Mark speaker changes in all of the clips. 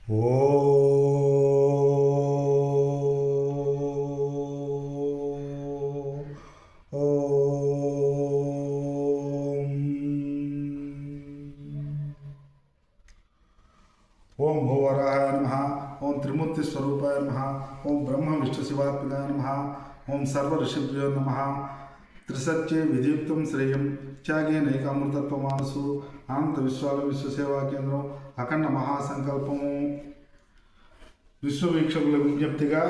Speaker 1: ఓం భూవరాయ నమః. ఓం త్రిమూర్తి స్వరూపాయ నమః. ఓం బ్రహ్మ విష్ణు శివాత్మకాయ నమః. ఓం సర్వ ఋషిభ్యో నమః. త్రిసత్యే విధియుక్తం శ్రేయం త్యాగే నైకామృతత్వ మానసు అనంత విశ్వాల విశ్వసేవా కేంద్రం అఖండ మహాసంకల్పము. విశ్వవీక్షకుల విజ్ఞప్తిగా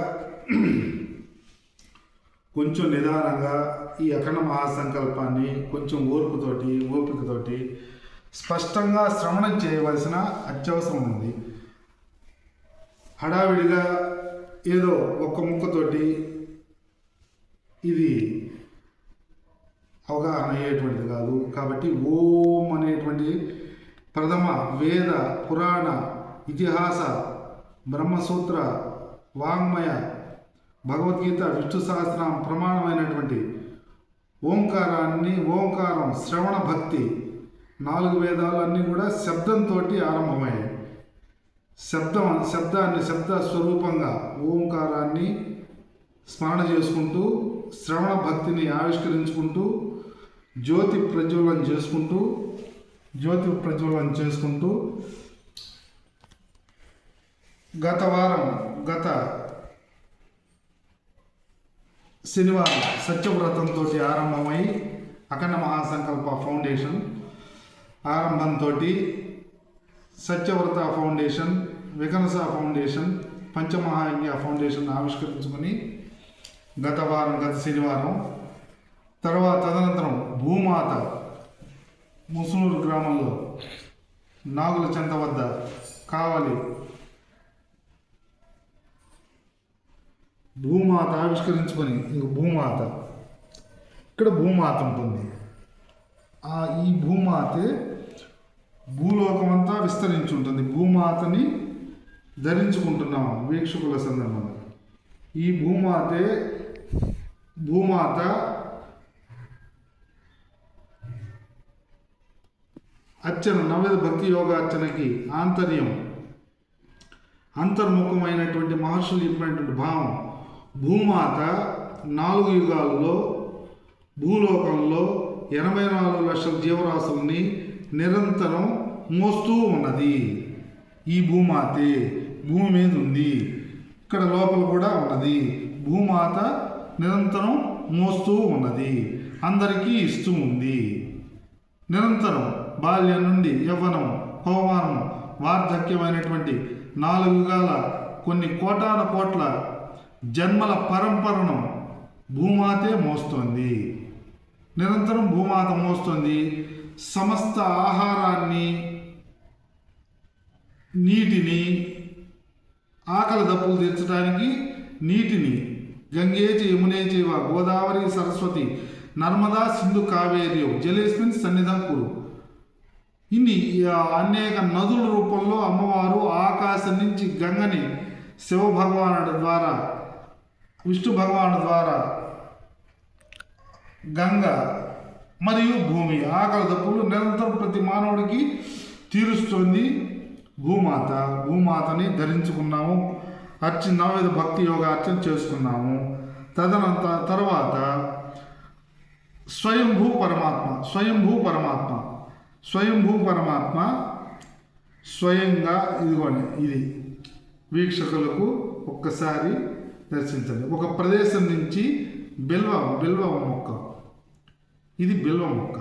Speaker 1: కొంచెం నిదానంగా ఈ అఖండ మహాసంకల్పాన్ని కొంచెం ఓపికతోటి స్పష్టంగా శ్రవణం చేయవలసిన అత్యవసరం ఉంది. హడావిడిగా ఏదో ఒక్క ముక్కతోటి ఇది అవగాహన అయ్యేటువంటిది కాదు. కాబట్టి ఓం అనేటువంటి ప్రథమ వేద పురాణ ఇతిహాస బ్రహ్మసూత్ర వాంగ్మయ భగవద్గీత విష్ణు సహస్రం ప్రమాణమైనటువంటి ఓంకారం శ్రవణ భక్తి 4 వేదాలు అన్నీ కూడా శబ్దంతో ఆరంభమయ్యాయి. శబ్ద స్వరూపంగా ఓంకారాన్ని స్మరణ చేసుకుంటూ శ్రవణ భక్తిని ఆవిష్కరించుకుంటూ జ్యోతి ప్రజ్వలన చేసుకుంటూ గత శనివారం సత్యవ్రతంతో ఆరంభమై అఖండ మహాసంకల్ప foundation ఆరంభంతో Satyavrata foundation, Vikhanasa foundation, పంచమహాయజ్ఞ foundation ఆవిష్కరించుకొని గత శనివారం తదనంతరం భూమాత ముసునూరు గ్రామంలో నాగుల చెంత వద్ద కావలి భూమాత ఆవిష్కరించుకొని ఇక్కడ భూమాత ఉంటుంది. ఈ భూమాతే భూలోకమంతా విస్తరించి ఉంటుంది. భూమాతని ధరించుకుంటున్నాం వీక్షకుల సందర్భంగా. ఈ భూమాత అర్చన నవవిధ భక్తి యోగార్చనకి అంతర్ముఖమైనటువంటి మహర్షులు చెప్పినటువంటి భావం. భూమాత 4 యుగాల్లో భూలోకంలో 84 లక్షల జీవరాశుల్ని నిరంతరం మోస్తూ ఉన్నది. ఈ భూమాతే భూమి మీద ఉంది, ఇక్కడ లోపల కూడా ఉన్నది. భూమాత నిరంతరం మోస్తూ ఉన్నది, అందరికీ ఇస్తూ ఉంది. నిరంతరం బాల్యం నుండి యవ్వనం, పవమానం, వార్ధక్యమైనటువంటి 4 యుగాల కొన్ని కోటాన కోట్ల జన్మల పరంపరను భూమాతే మోస్తోంది. నిరంతరం భూమాత మోస్తుంది. సమస్త ఆహారాన్ని, నీటిని, ఆకలి దప్పులు తీర్చడానికి నీటిని గంగే చ యమునే చైవ గోదావరి సరస్వతి నర్మదా సింధు కావేరి జలేస్మిన్ సన్నిధం కురు. ఇన్ని అనేక నదుల రూపంలో అమ్మవారు ఆకాశం నుంచి గంగని శివభగవానుడి ద్వారా, విష్ణు భగవానుడి ద్వారా గంగ మరియు భూమి ఆకలి దప్పులు నిరంతరం ప్రతి మానవుడికి తీరుస్తుంది భూమాతని ధరించుకున్నాము. నవవిధ భక్తి యోగా అర్చన చేసుకున్నాము. తర్వాత స్వయంభూ పరమాత్మ స్వయంగా ఇది వీక్షకులకు ఒక్కసారి దర్శించండి. ఒక ప్రదేశం నుంచి బిల్వ మొక్క, ఇది బిల్వ మొక్క.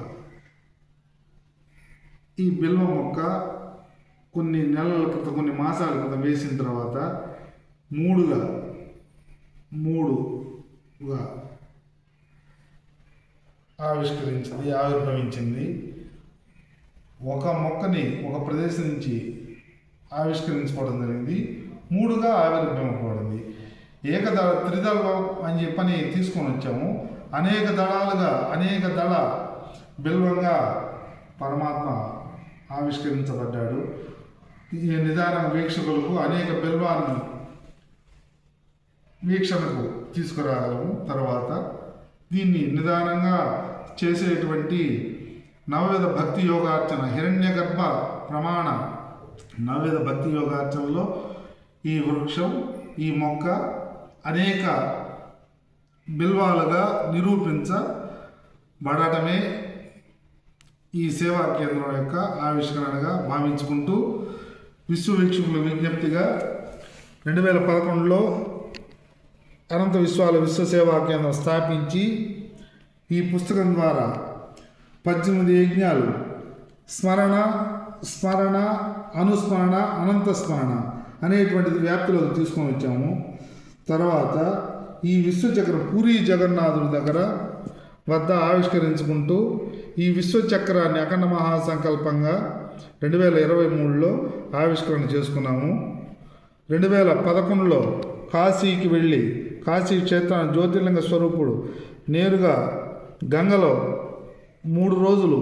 Speaker 1: ఈ బిల్వ మొక్క కొన్ని నెలల క్రితం, కొన్ని మాసాల క్రితం వేసిన తర్వాత మూడుగా ఆవిర్భవించింది. ఒక మొక్కని ఒక ప్రదేశం నుంచి ఆవిష్కరించుకోవడం జరిగింది. 3గా ఆవిర్భవింపబడింది. త్రిదళం అని చెప్పని తీసుకొని వచ్చాము. అనేక దళ బిల్వంగా పరమాత్మ ఆవిష్కరించబడ్డాడు. ఈ నిదాన వీక్షకులకు అనేక బిల్వాన్ని వీక్షణకు తీసుకురాగలము. తర్వాత దీన్ని నిదానంగా చేసేటువంటి నవవిధ భక్తి యోగార్చన హిరణ్యగర్భ ప్రమాణ నవవిధ భక్తి యోగార్చనలో ఈ వృక్షం, ఈ మొక్క అనేక బిల్వాలుగా నిరూపించబడటమే ఈ సేవా కేంద్రం యొక్క ఆవిష్కరణగా భావించుకుంటూ విశ్వవీక్షకుల విజ్ఞప్తిగా 2011లో అనంత విశ్వాల విశ్వ సేవా కేంద్రం స్థాపించి ఈ పుస్తకం ద్వారా 18 యజ్ఞాలు స్మరణ, అనుస్మరణ, అనంత స్మరణ అనేటువంటిది వ్యాప్తిలోకి తీసుకొని వచ్చాము. తర్వాత ఈ విశ్వచక్రం పూరీ జగన్నాథుడి వద్ద ఆవిష్కరించుకుంటూ ఈ విశ్వచక్రాన్ని అఖండ మహాసంకల్పంగా 2023లో ఆవిష్కరణ చేసుకున్నాము. 2011లో కాశీకి వెళ్ళి కాశీ క్షేత్రాన్ని జ్యోతిర్లింగ స్వరూపుడు నేరుగా గంగలో 3 రోజులు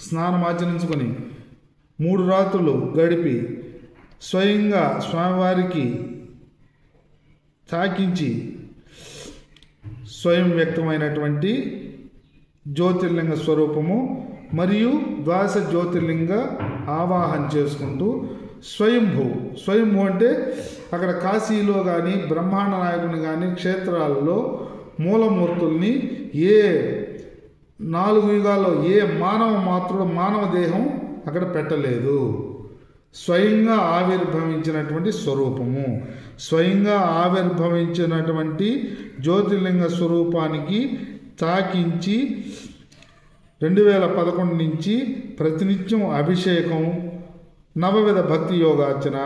Speaker 1: స్నానమాచరించుకొని 3 రాత్రులు గడిపి స్వయంగా స్వామివారికి తాకించి స్వయం వ్యక్తమైనటువంటి జ్యోతిర్లింగ స్వరూపము మరియు ద్వాదశ జ్యోతిర్లింగ ఆవాహన చేసుకుంటూ స్వయంభూ అంటే అక్కడ కాశీలో కానీ బ్రహ్మాండ నాయకుని కానీ క్షేత్రాల్లో మూలమూర్తుల్ని ఏ 4 యుగాల్లో ఏ మానవ దేహం అక్కడ పెట్టలేదు. స్వయంగా ఆవిర్భవించినటువంటి స్వరూపము, స్వయంగా ఆవిర్భవించినటువంటి జ్యోతిర్లింగ స్వరూపానికి తాకించి 2011 నుంచి ప్రతినిత్యం అభిషేకం, నవవిధ భక్తి యోగార్చన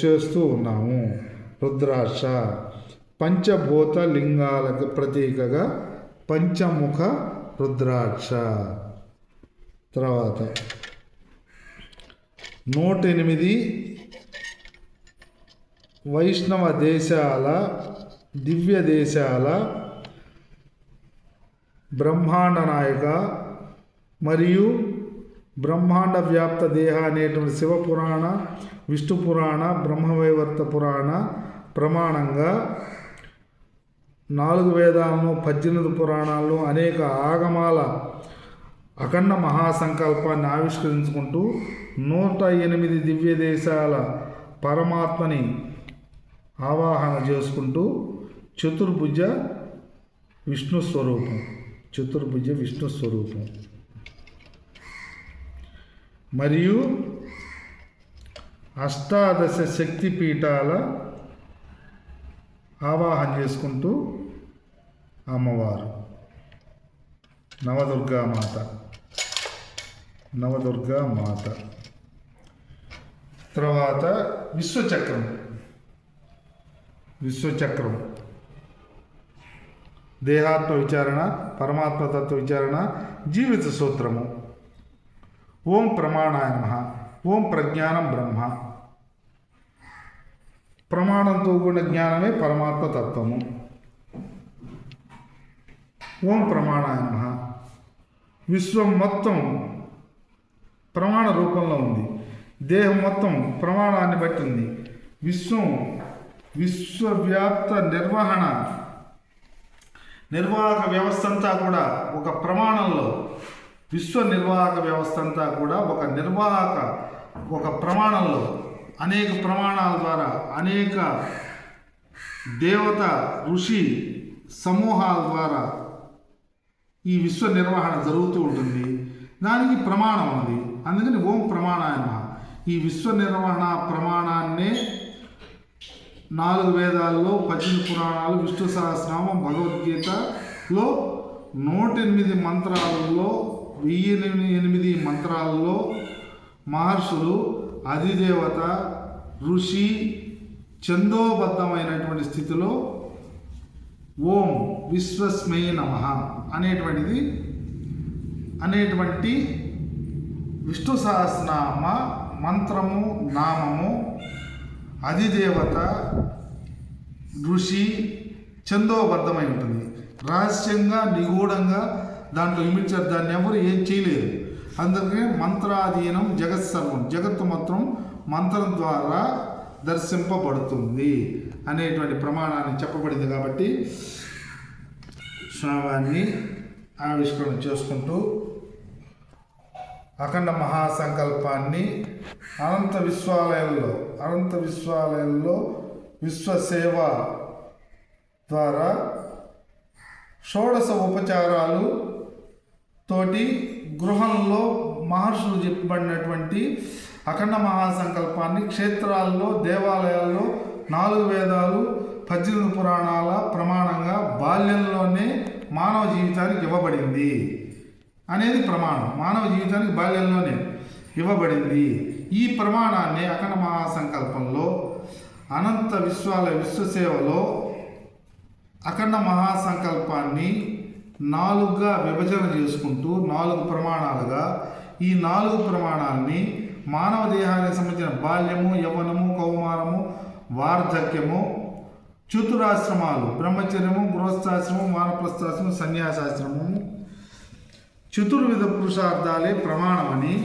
Speaker 1: చేస్తూ ఉన్నాము. రుద్రాక్ష పంచభూత లింగాలకు ప్రతీకగా పంచముఖ రుద్రాక్ష. తర్వాత 108 వైష్ణవ దేశాల దివ్య దేశాల బ్రహ్మాండ నాయక మరియు బ్రహ్మాండ వ్యాప్త దేహ అనేటువంటి శివపురాణ, విష్ణు పురాణ, బ్రహ్మవైవర్త పురాణ ప్రమాణంగా 4 వేదాలను, 18 పురాణాలను, అనేక ఆగమాల అఖండ మహాసంకల్పాన్ని ఆవిష్కరించుకుంటూ 108 దివ్య దేశాల పరమాత్మని ఆవాహన చేసుకుంటూ చతుర్భుజ విష్ణు స్వరూపం మరియు అష్టాదశ శక్తి పీఠాల ఆవాహన చేసుకుంటూ అమ్మవారు నవదుర్గా మాత. తర్వాత విశ్వచక్రం దేహాత్మ విచారణ, పరమాత్మతత్వ విచారణ, జీవిత సూత్రము. ఓం ప్రమాణాయ నమః. ఓం ప్రజ్ఞానం బ్రహ్మ. ప్రమాణంతో కూడిన జ్ఞానమే పరమాత్మ తత్వము. ఓం ప్రమాణాయ నమః. విశ్వం మొత్తం ప్రమాణ రూపంలో ఉంది. దేహం మొత్తం ప్రమాణాన్ని బట్టి ఉంది. విశ్వవ్యాప్త నిర్వాహక వ్యవస్థ అంతా కూడా ఒక ప్రమాణంలో, నిర్వాహక వ్యవస్థ అంతా కూడా ఒక ప్రమాణంలో అనేక ప్రమాణాల ద్వారా అనేక దేవత ఋషి సమూహాల ద్వారా ఈ విశ్వ నిర్వహణ జరుగుతూ ఉంటుంది. దానికి ప్రమాణం ఉంది. అందుకని ఓం ప్రమాణాయ నమః. ఈ విశ్వ నిర్వహణ ప్రమాణాన్నే 4 వేదాల్లో, 18 పురాణాలు, విష్ణు సహస్రనామం, భగవద్గీతలో 108 మంత్రాలలో 1008 మంత్రాలలో మహర్షులు, అధిదేవత, ఋషి ఛందోబద్ధమైనటువంటి స్థితిలో ఓం విశ్వస్మై నమః అనేటువంటి విష్ణు సహస్రనామ మంత్రము, నామము, అధిదేవత, ఋషి ఛందోబద్ధమై ఉంటుంది. రహస్యంగా, నిగూఢంగా దాంట్లో ఇమిడ్చారు. దాన్ని ఎవరు ఏం చేయలేరు. అందుకనే మంత్రాధీనం జగత్సర్వం, జగత్తు మొత్తం మంత్రం ద్వారా దర్శింపబడుతుంది అనేటువంటి ప్రమాణాన్ని చెప్పబడింది. కాబట్టి స్వామివారిని ఆవిష్కరణ చేసుకుంటూ అఖండ మహాసంకల్పాన్ని అనంత విశ్వాలయంలో విశ్వసేవ ద్వారా షోడశ ఉపచారాలు తోటి గృహంలో మహర్షులు చెప్పబడినటువంటి అఖండ మహాసంకల్పాన్ని క్షేత్రాల్లో, దేవాలయాల్లో 4 వేదాలు, 18 పురాణాల ప్రమాణంగా బాల్యంలోనే మానవ జీవితానికి ఇవ్వబడింది అనేది ప్రమాణం. మానవ జీవితానికి బాల్యంలోనే ఇవ్వబడింది. ఈ ప్రమాణాన్ని అఖండ మహాసంకల్పంలో అనంత విశ్వసేవలో అఖండ మహాసంకల్పాన్ని 4గా విభజన చేసుకుంటూ 4 ప్రమాణాలుగా ఈ 4 ప్రమాణాలని మానవ దేహానికి సంబంధించిన బాల్యము, యవ్వనము, కౌమారము, వార్ధక్యము, చతురాశ్రమాలు, బ్రహ్మచర్యము, గృహస్థాశ్రమం, వానప్రస్థాశ్రమం, సన్యాసాశ్రమము, చతుర్విధ పురుషార్థాలే ప్రమాణమని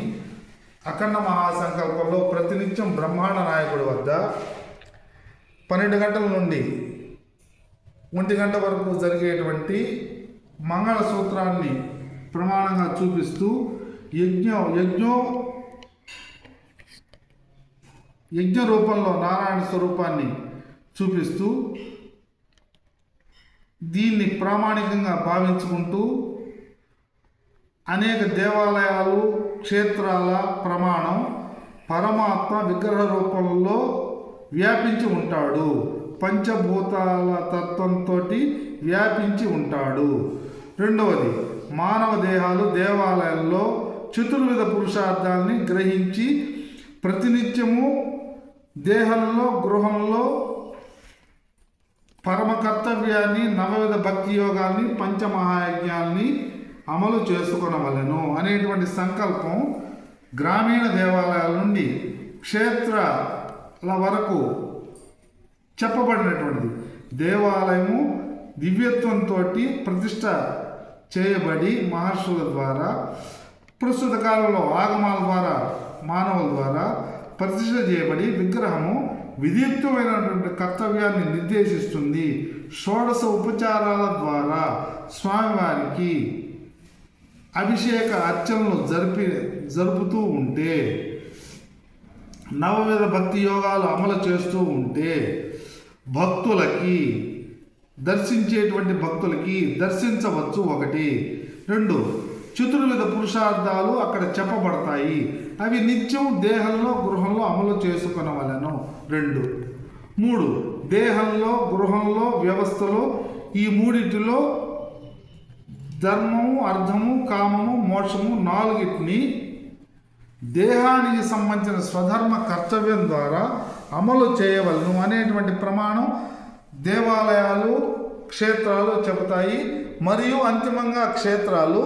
Speaker 1: అఖండ మహాసంకల్పంలో ప్రతినిత్యం బ్రహ్మాండ నాయకుడి వద్ద 12 గంటల నుండి 1 గంట వరకు జరిగేటువంటి మంగళ సూత్రాన్ని ప్రమాణంగా చూపిస్తూ యజ్ఞ రూపంలో నారాయణ స్వరూపాన్ని చూపిస్తూ దీన్ని ప్రామాణికంగా భావించుకుంటూ అనేక దేవాలయాలు, క్షేత్రాల ప్రమాణం పరమాత్మ విగ్రహ రూపంలో వ్యాపించి ఉంటాడు, పంచభూతాల తత్వంతో వ్యాపించి ఉంటాడు. రెండవది, మానవ దేహాలు దేవాలయాల్లో చతుర్విధ పురుషార్థాలని గ్రహించి ప్రతినిత్యము దేహంలో, గృహంలో పరమ కర్తవ్యాన్ని, 9 భక్తి యోగాల్ని, పంచమహాయజ్ఞాల్ని అమలు చేసుకొనవలెను అనేటువంటి సంకల్పం గ్రామీణ దేవాలయాల నుండి క్షేత్రాల వరకు చెప్పబడినటువంటిది. దేవాలయము దివ్యత్వంతో ప్రతిష్ట చేయబడి మహర్షుల ద్వారా, ప్రస్తుత కాలంలో ఆగమాల ద్వారా, మానవుల ద్వారా ప్రతిష్ట చేయబడి విగ్రహము విధియుక్తమైనటువంటి కర్తవ్యాన్ని నిర్దేశిస్తుంది. షోడశ ఉపచారాల ద్వారా స్వామివారికి అభిషేక అర్చనలు జరుపుతూ ఉంటే, 9 భక్తి యోగాలు అమలు చేస్తూ ఉంటే భక్తులకి, దర్శించేటువంటి భక్తులకి దర్శించవచ్చు. 1. 2, చతుర్విధ పురుషార్థాలు అక్కడ చెప్పబడతాయి. అవి నిత్యం దేహంలో, గృహంలో అమలు చేసుకొనవలెను. 2. 3, దేహంలో, గృహంలో, వ్యవస్థలో ఈ మూడిటిలో ధర్మము, అర్థము, కామము, మోక్షము 4టిని దేహానికి సంబంధించిన స్వధర్మ కర్తవ్యం ద్వారా అమలు చేయవలను అనేటువంటి ప్రమాణం దేవాలయాలు, క్షేత్రాలు చెబుతాయి. మరియు అంతిమంగా క్షేత్రాలు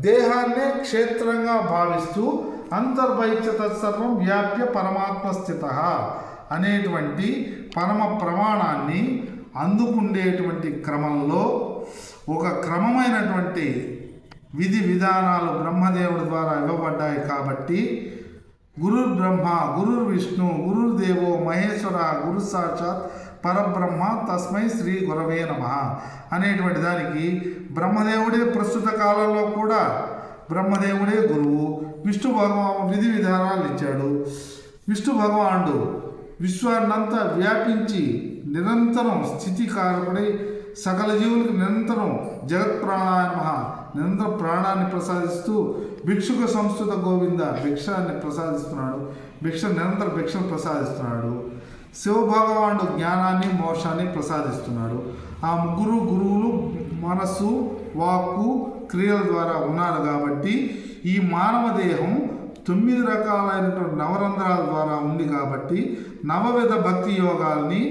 Speaker 1: దేహాన్నే క్షేత్రంగా భావిస్తూ అంతర్బహిష్య తత్సర్వం వ్యాప్య పరమాత్మ స్థిత అనేటువంటి పరమ ప్రమాణాన్ని అందుకుండేటువంటి క్రమంలో ఒక క్రమమైనటువంటి విధి విధానాలు బ్రహ్మదేవుడి ద్వారా ఇవ్వబడ్డాయి. కాబట్టి గురుర్ బ్రహ్మ, గురుర్ విష్ణు, గురుర్దేవో మహేశ్వర, గురు సాక్షాత్ పరబ్రహ్మ తస్మై శ్రీ గురవే నమః అనేటువంటి దానికి బ్రహ్మదేవుడే ప్రస్తుత కాలంలో కూడా బ్రహ్మదేవుడే గురువు. విష్ణు భగవాను విధి విధానాలు ఇచ్చాడు. విష్ణు భగవానుడు విశ్వాన్నంతా వ్యాపించి నిరంతరం స్థితికారకుడై సకల జీవులకు నిరంతరం జగత్ప్రాణాయ నమః నిరంతరం ప్రాణాన్ని ప్రసాదిస్తూ భిక్షుక సంస్కృత గోవింద భిక్షాన్ని ప్రసాదిస్తున్నాడు. నిరంతర భిక్షను ప్రసాదిస్తున్నాడు. శివభగవానుడు జ్ఞానాన్ని, మోక్షాన్ని ప్రసాదిస్తున్నాడు. ఆ ముగ్గురు గురువులు మనస్సు, వాక్కు, క్రియల ద్వారా ఉన్నారు. కాబట్టి ఈ మానవ దేహం 9 రకాలైనటువంటి నవరంధ్రాల ద్వారా ఉంది. కాబట్టి 9 భక్తి యోగాల్ని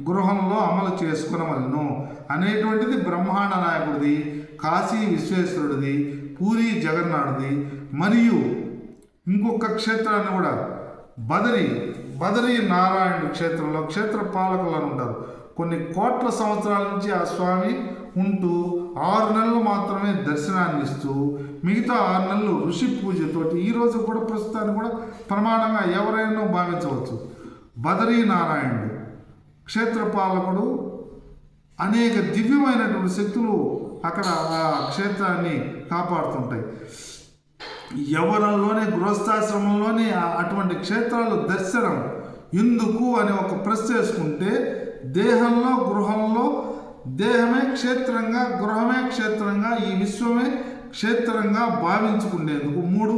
Speaker 1: గృహంలో అమలు చేసుకునవలను అనేటువంటిది బ్రహ్మాండ నాయకుడిది, కాశీ విశ్వేశ్వరుడిది, పూరి జగన్నాథుడిది. మరియు ఇంకొక క్షేత్రాన్ని కూడా బదరీ నారాయణుడి క్షేత్రంలో క్షేత్ర పాలకులు అని ఉంటారు. కొన్ని కోట్ల సంవత్సరాల నుంచి ఆ స్వామి ఉంటూ 6 నెలలు మాత్రమే దర్శనాన్ని ఇస్తూ మిగతా 6 నెలలు ఋషి పూజతోటి ఈరోజు కూడా ప్రస్తుతాన్ని కూడా ప్రమాణంగా ఎవరైనా భావించవచ్చు. బదరీ నారాయణుడు క్షేత్రపాలకుడు. అనేక దివ్యమైనటువంటి శక్తులు అక్కడ ఆ క్షేత్రాన్ని కాపాడుతుంటాయి. యవ్వనంలోనే గృహస్థాశ్రమంలోనే అటువంటి క్షేత్రాలు దర్శనం ఎందుకు అని ఒక ప్రశ్న వేసుకుంటే దేహంలో గృహంలో దేహమే క్షేత్రంగా గృహమే క్షేత్రంగా ఈ విశ్వమే క్షేత్రంగా భావించుకునేందుకు మూడు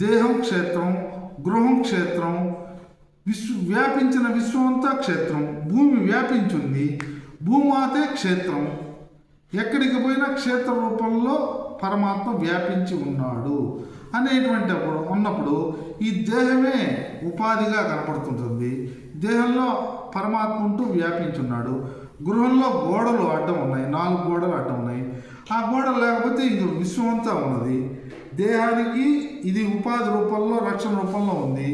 Speaker 1: దేహం క్షేత్రం గృహం క్షేత్రం వ్యాపించిన విశ్వమంతా క్షేత్రం భూమి వ్యాపించింది భూమాతే క్షేత్రం ఎక్కడికి పోయినా క్షేత్ర రూపంలో పరమాత్మ వ్యాపించి ఉన్నాడు అనేటువంటి అప్పుడు ఉన్నప్పుడు ఈ దేహమే ఉపాధిగా కనపడుతుంటుంది దేహంలో పరమాత్మ ఉంటూ వ్యాపించున్నాడు గృహంలో గోడలు అడ్డం ఉన్నాయి 4 గోడలు అడ్డం ఉన్నాయి ఆ గోడలు లేకపోతే ఇంక విశ్వమంతా ఉన్నది దేహానికి ఇది ఉపాధి రూపంలో రక్షణ రూపంలో ఉంది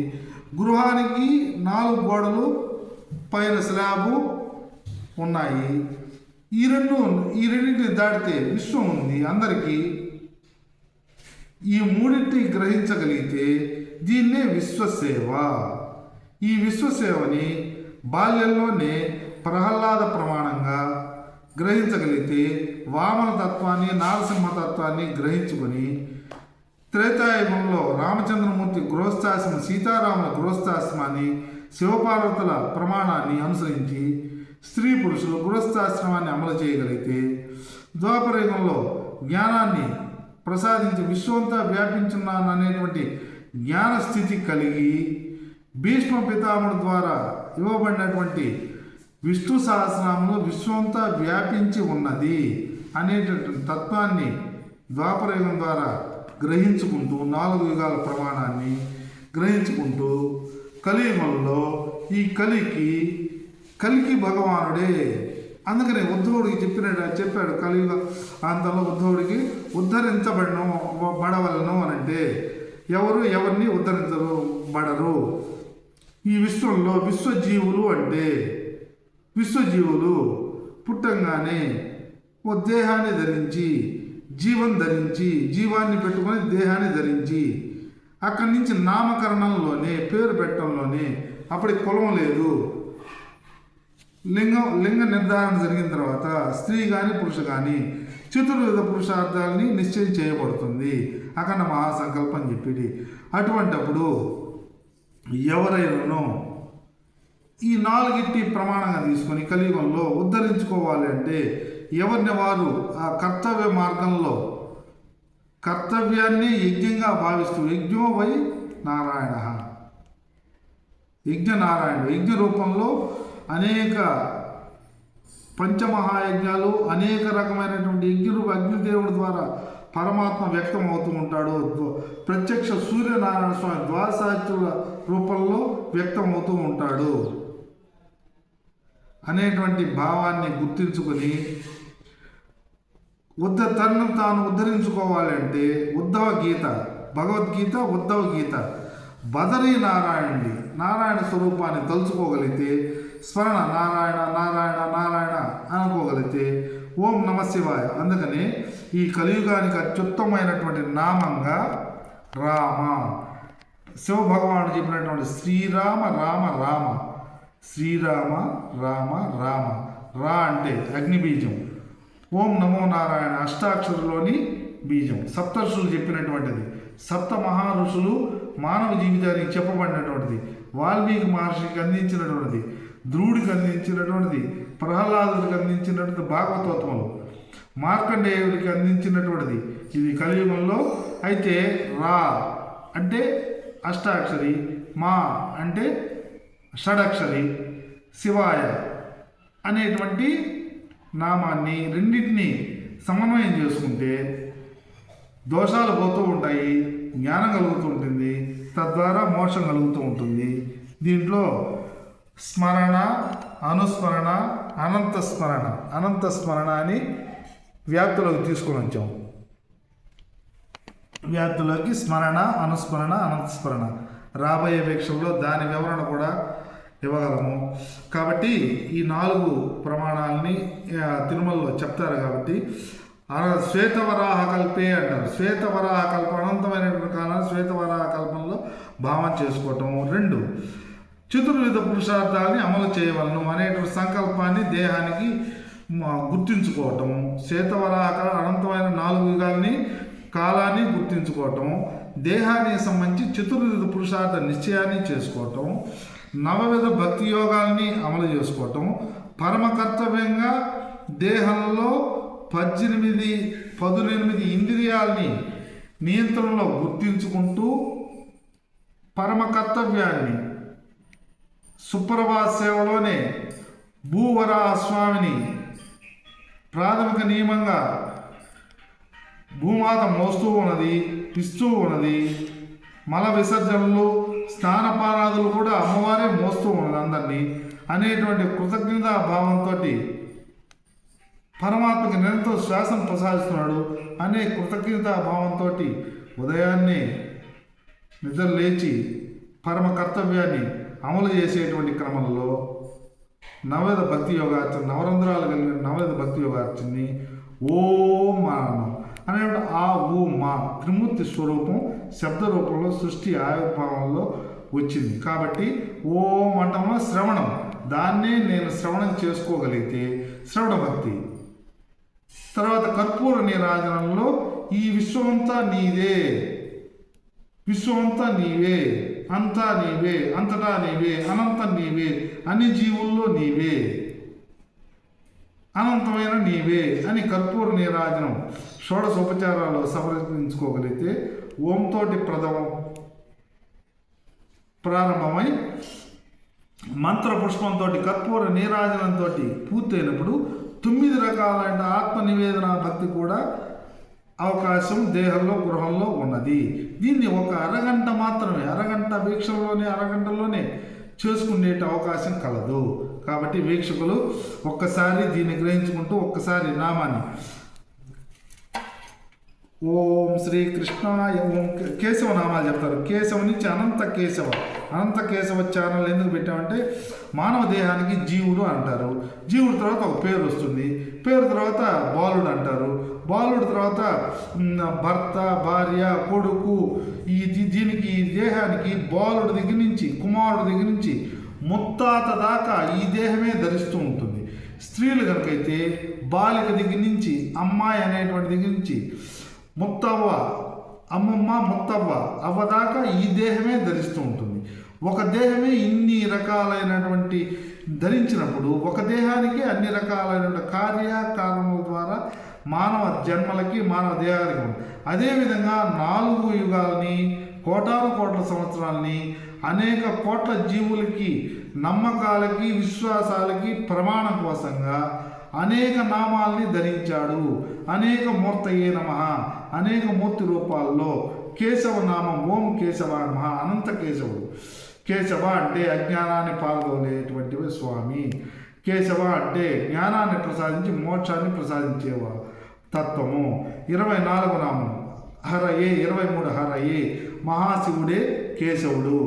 Speaker 1: గృహానికి 4 గోడలు పైన స్లాబు ఉన్నాయి ఈ రెండింటిని దాటితే విశ్వం ఉంది అందరికీ ఈ మూడింటిని గ్రహించగలిగితే దీన్నే విశ్వసేవ ఈ విశ్వసేవని బాల్యంలోనే ప్రహ్లాద ప్రమాణంగా గ్రహించగలిగితే వామన తత్వాన్ని నారసింహతత్వాన్ని గ్రహించుకొని త్రేతాయుగంలో రామచంద్రమూర్తి గృహస్థాశ్రమం సీతారాముల గృహస్థాశ్రమాన్ని శివపార్వతుల ప్రమాణాన్ని అనుసరించి స్త్రీ పురుషులు గృహస్థాశ్రమాన్ని అమలు చేయగలిగితే ద్వాపరయుగంలో జ్ఞానాన్ని ప్రసాదించి విశ్వంతా వ్యాపించున్నాను అనేటువంటి జ్ఞానస్థితి కలిగి భీష్మ పితామహుడు ద్వారా ఇవ్వబడినటువంటి విష్ణు సహస్రనామంలో విశ్వంతా వ్యాపించి ఉన్నది అనేటటువంటి తత్వాన్ని ద్వాపరయుగం ద్వారా గ్రహించుకుంటూ 4 యుగాల ప్రమాణాన్ని గ్రహించుకుంటూ కలియుగంలో ఈ కలికి భగవానుడే అందుకనే ఉద్ధవుడికి చెప్పాడు కలియుగ అంతంలో ఉద్ధవుడికి బడవలను అని అంటే ఎవరిని బడరు ఈ విశ్వంలో విశ్వజీవులు అంటే విశ్వజీవులు పుట్టంగానే ఓ దేహాన్ని ధరించి జీవాన్ని పెట్టుకొని దేహాన్ని ధరించి అక్కడి నుంచి నామకరణంలోనే పేరు పెట్టడంలోనే అప్పటికి కులం లేదు లింగ నిర్ధారణ జరిగిన తర్వాత స్త్రీ కానీ పురుష కానీ చతుర్విధ పురుషార్థాలని నిశ్చయం చేయబడుతుంది అఖండ మహాసంకల్పం చెప్పేది అటువంటప్పుడు ఎవరైనాను ఈ 4 ప్రమాణంగా తీసుకొని కలియుగంలో ఉద్ధరించుకోవాలి అంటే ఎవరిని వారు ఆ కర్తవ్య మార్గంలో కర్తవ్యాన్ని యజ్ఞంగా భావిస్తూ యజ్ఞో వై నారాయణ యజ్ఞ రూపంలో అనేక పంచమహాయజ్ఞాలు అనేక రకమైనటువంటి అగ్నిదేవుడి ద్వారా పరమాత్మ వ్యక్తం అవుతూ ఉంటాడు ప్రత్యక్ష సూర్యనారాయణ స్వామి ద్వాదశాచుల రూపంలో వ్యక్తం అవుతూ ఉంటాడు అనేటువంటి భావాన్ని గుర్తించుకొని తనను తాను ఉద్ధరించుకోవాలంటే భగవద్గీత ఉద్ధవ గీత బదరీ నారాయణ స్వరూపాన్ని తలుచుకోగలిగితే స్మరణ నారాయణ నారాయణ నారాయణ అనుకోగలిగితే ఓం నమ శివాయ అందుకని ఈ కలియుగానికి అత్యుత్తమైనటువంటి నామంగా రామ శివభగవానుడు చెప్పినటువంటి శ్రీరామ రామ రామ శ్రీరామ రామ రామ రా అంటే అగ్ని బీజం ఓం నమో నారాయణ అష్టాక్షరులోని బీజం సప్తర్షులు చెప్పినటువంటిది సప్త మహారుషులు మానవ జీవితానికి చెప్పబడినటువంటిది వాల్మీకి మహర్షికి అందించినటువంటిది ధ్రువుడికి అందించినటువంటిది ప్రహ్లాదుడికి అందించినటువంటి భాగవతోత్మలు మార్కండేయుడికి అందించినటువంటిది ఇది కలియుగంలో అయితే రా అంటే అష్టాక్షరి మా అంటే షడక్షరి శివాయ అనేటువంటి నామాన్ని రెండింటినీ సమన్వయం చేసుకుంటే దోషాలు పోతూ ఉంటాయి జ్ఞానం కలుగుతూ ఉంటుంది తద్వారా మోక్షం కలుగుతూ ఉంటుంది దీంట్లో స్మరణ అనుస్మరణ అనంత స్మరణ అని వ్యాప్తిలోకి తీసుకొని వచ్చాం వ్యాప్తిలోకి స్మరణ అనుస్మరణ అనంతస్మరణ రాబోయే వీక్షంలో దాని వివరణ కూడా ఇవ్వగలము కాబట్టి ఈ 4 ప్రమాణాలని తిరుమలలో చెప్తారు కాబట్టి శ్వేతవరాహ కల్పే అంటారు శ్వేతవరాహ కల్ప అనంతమైనటువంటి కాలాన్ని శ్వేతవరాహ కల్పంలో భావన చేసుకోవటం 2 చతుర్విధ పురుషార్థాలని అమలు చేయవలను అనేటువంటి సంకల్పాన్ని దేహానికి గుర్తించుకోవటం శ్వేతవరాహ అనంతమైన 4 యుగాల్ని కాలాన్ని గుర్తించుకోవటం దేహానికి సంబంధించి చతుర్విధ పురుషార్థ నిశ్చయాన్ని చేసుకోవటం, నవవిధ భక్తి యోగాల్ని అమలు చేసుకోవటం, పరమ కర్తవ్యంగా దేహంలో 18 ఇంద్రియాల్ని నియంత్రణలో గుర్తించుకుంటూ పరమ కర్తవ్యాన్ని సుప్రభాత సేవలోనే భూవరాహస్వామిని ప్రాథమిక నియమంగా భూమాత మోస్తూ ఉన్నది, ఇస్తూ ఉన్నది. మల విసర్జనలు, స్నానపానాదులు కూడా అమ్మవారే మోస్తూ ఉన్నది అందరినీ అనేటువంటి కృతజ్ఞతా భావంతో పరమాత్మకి నిరంతరం శ్వాసను ప్రసాదిస్తున్నాడు అనే కృతజ్ఞతా భావంతో ఉదయాన్నే నిద్ర లేచి పరమ కర్తవ్యాన్ని అమలు చేసేటువంటి క్రమంలో నవవిధ భక్తి యోగార్చన, నవరంధ్రాలు కలిగిన నవవిధ భక్తి యోగార్చనని ఓం మానం అనేటువంటి ఆ ఓం మా త్రిమూర్తి స్వరూపం శబ్ద రూపంలో సృష్టి ఆవిర్భావంలో వచ్చింది. కాబట్టి ఓం అంటంలో శ్రవణం, దాన్నే నేను శ్రవణం చేసుకోగలిగితే శ్రవణ భక్తి. తర్వాత కర్పూర నీరాజనంలో ఈ విశ్వమంతా నీదే, విశ్వమంతా నీవే, అంతా నీవే, అంతటా నీవే, అనంతం నీవే, అన్ని జీవుల్లో నీవే, అనంతమైన నీవే అని కర్పూర నీరాజనం షోడశోపచారాలు సమర్పించుకోగలిగితే ఓంతోటి ప్రారంభమై మంత్ర పుష్పంతో కర్పూర నీరాజనంతో పూర్తయినప్పుడు 9 రకాలైన ఆత్మ నివేదన భక్తి కూడా అవకాశం దేహంలో గృహంలో ఉన్నది. దీన్ని ఒక అరగంట మాత్రమే, అరగంట వీక్షణలోనే, అరగంటలోనే చేసుకునే అవకాశం కలదు. కాబట్టి వీక్షకులు ఒక్కసారి దీన్ని గ్రహించుకుంటూ ఒక్కసారి నామాన్ని ఓం శ్రీ కృష్ణాయ ఓం కేశవ నామాలు చెప్తారు. కేశవ నుంచి అనంత కేశవ ఛానల్ ఎందుకు పెట్టామంటే మానవ దేహానికి జీవుడు అంటారు. జీవుడు తర్వాత ఒక పేరు వస్తుంది, పేరు తర్వాత బాలుడు అంటారు, బాలుడు తర్వాత భర్త, భార్య, కొడుకు. దీనికి దేహానికి బాలుడి దగ్గర నుంచి, కుమారుడి దగ్గర నుంచి ముత్తాత దాకా ఈ దేహమే ధరిస్తూ ఉంటుంది. స్త్రీలు కనుకైతే బాలిక దగ్గర నుంచి, అమ్మాయి అనేటువంటి దగ్గర నుంచి ముత్తవ్వ, అమ్మమ్మ, ముత్తవ్వ అవ్వదాకా ఈ దేహమే ధరిస్తూ ఉంటుంది. ఒక దేహమే ఇన్ని రకాలైనటువంటి ధరించినప్పుడు ఒక దేహానికి అన్ని రకాలైన కార్యకారణముల ద్వారా మానవ జన్మలకి, మానవ దేహాలకి ఉంది. అదేవిధంగా 4 యుగాలని, కోట్ల సంవత్సరాలని, అనేక కోట్ల జీవులకి, నమ్మకాలకి, విశ్వాసాలకి ప్రమాణం కోసంగా అనేక నామాల్ని ధరించాడు. అనేక మూర్తయే నమః, అనేక మూర్తి రూపాల్లో కేశవ నామం ఓం కేశవ నమః, అనంత కేశవుడు. కేశవ అంటే అజ్ఞానాన్ని పాల్గొనేటువంటి స్వామి. కేశవ అంటే జ్ఞానాన్ని ప్రసాదించి మోక్షాన్ని ప్రసాదించేవా తత్వము. 24 నామం హరయే, 23 హరయే. మహాశివుడే కేశవుడు,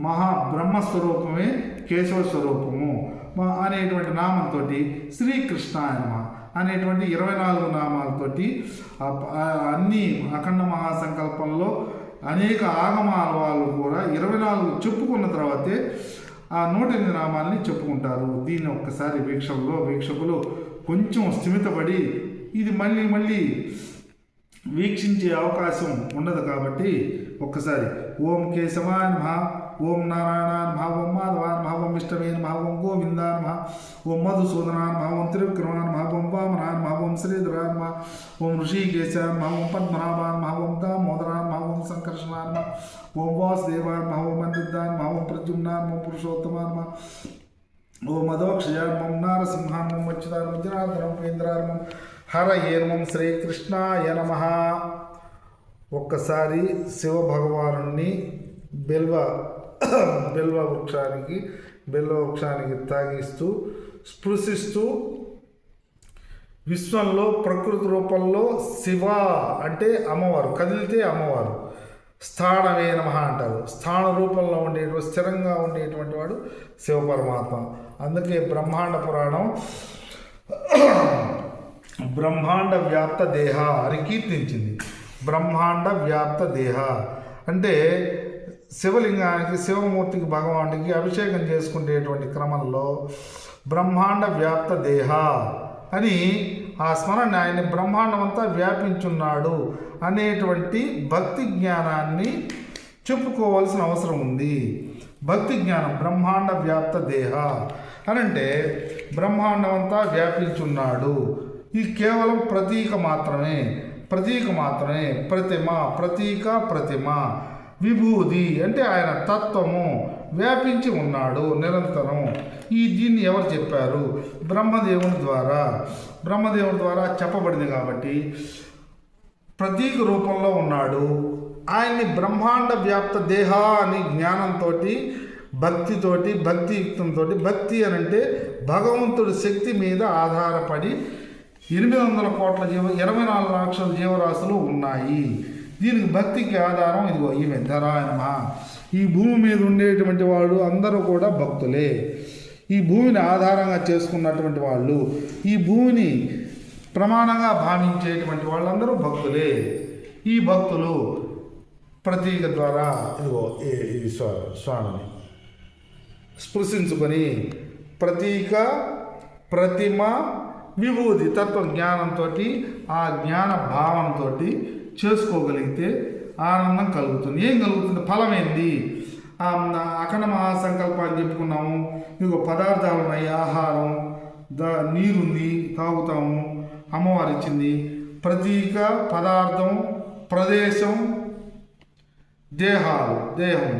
Speaker 1: మహాబ్రహ్మస్వరూపమే కేశవ స్వరూపము అనేటువంటి నామంతో శ్రీకృష్ణాయ నమః అనేటువంటి 24 నామాలతోటి అన్ని అఖండ మహాసంకల్పంలో అనేక ఆగమాల వాళ్ళు కూడా 24 చెప్పుకున్న తర్వాతే ఆ 108 నామాల్ని చెప్పుకుంటారు. దీన్ని ఒక్కసారి వీక్షకులు కొంచెం స్థిమితపడి ఇది మళ్ళీ వీక్షించే అవకాశం ఉండదు. కాబట్టి ఒక్కసారి ఓం కేశవాయ నమః, ఓం నారాయణాయ నమః, ఓం మాధవాయ నమః, ఓం విష్ణవే నమః, ఓం గోవిందాయ నమః, ఓం మధుసూదనాయ నమః, ఓం త్రివిక్రమాయ నమః, ఓం వామనాయ నమః, ఓం శ్రీధరాయ నమః, ఓం ఋషికేశాయ నమః, ఓం పద్మనాభాయ నమః, ఓం దామోదరాయ నమః, ఓం సంకర్షణాయ నమః, ఓం వాసుదేవాయ నమః, ఓం అనిరుద్ధాయ నమః, ఓం ప్రద్యుమ్నాయ నమః, ఓం పురుషోత్తమాయ నమః, ఓం మదోక్షయాయ నమః, ఓం నారసింహాయ నమః, ఓం అచ్యుతాయ నమః, జనార్దనాయ నమః, ఉపేంద్రాయ నమః, హరయే నమః, శ్రీకృష్ణాయ నమః. ఒక్కసారి శివభగవానుని బెల్వ వృక్షానికి తాగిస్తూ స్పృశిస్తూ విశ్వంలో ప్రకృతి రూపంలో శివ అంటే అమ్మవారు, కదిలితే అమ్మవారు. స్థానమే నమః అంటారు. స్థాన రూపంలో ఉండేటువంటి, స్థిరంగా ఉండేటువంటి వాడు శివ పరమాత్మ. అందుకే బ్రహ్మాండ పురాణం బ్రహ్మాండ వ్యాప్త దేహ అని కీర్తించింది. బ్రహ్మాండ వ్యాప్త దేహ అంటే శివలింగానికి, శివమూర్తికి, భగవానుడికి అభిషేకం చేసుకునేటువంటి క్రమంలో బ్రహ్మాండ వ్యాప్త దేహ అని ఆ స్మరణ ఆయన బ్రహ్మాండం అంతా వ్యాపించున్నాడు అనేటువంటి భక్తి జ్ఞానాన్ని చెప్పుకోవాల్సిన అవసరం ఉంది. భక్తి జ్ఞానం బ్రహ్మాండ వ్యాప్త దేహ అనంటే బ్రహ్మాండం అంతా వ్యాపించున్నాడు. ఇది కేవలం ప్రతీక మాత్రమే. ప్రతిమ విభూది అంటే ఆయన తత్వము వ్యాపించి ఉన్నాడు నిరంతరం. దీన్ని ఎవరు చెప్పారు? బ్రహ్మదేవుని ద్వారా చెప్పబడింది. కాబట్టి ప్రతీక రూపంలో ఉన్నాడు. ఆయన్ని బ్రహ్మాండ వ్యాప్త దేహ అని జ్ఞానంతో భక్తియుక్తంతో భక్తి అనంటే భగవంతుడి శక్తి మీద ఆధారపడి 800 కోట్ల 24 లక్షల జీవరాశులు ఉన్నాయి. దీనికి భక్తికి ఆధారం ఇదిగో ఈమె ధరాయనమ. ఈ భూమి మీద ఉండేటువంటి వాళ్ళు అందరూ కూడా భక్తులే. ఈ భూమిని ఆధారంగా చేసుకున్నటువంటి వాళ్ళు, ఈ భూమిని ప్రమాణంగా భావించేటువంటి వాళ్ళందరూ భక్తులే. ఈ భక్తులు ప్రతీక ద్వారా ఇదిగో ఈ స్వామిని స్పృశించుకొని ప్రతీక, ప్రతిమ, విభూతి తత్వ జ్ఞానంతో ఆ జ్ఞాన భావనతో చేసుకోగలిగితే ఆనందం కలుగుతుంది. ఏం కలుగుతుంది? ఫలం ఏంది? అఖండ మహాసంకల్పాన్ని చెప్పుకున్నాము. ఇదిగో పదార్థాలు ఉన్నాయి, ఆహారం, నీరుంది, తాగుతాము, అమ్మవారు ఇచ్చింది. ప్రతీక, పదార్థం, ప్రదేశం, దేహం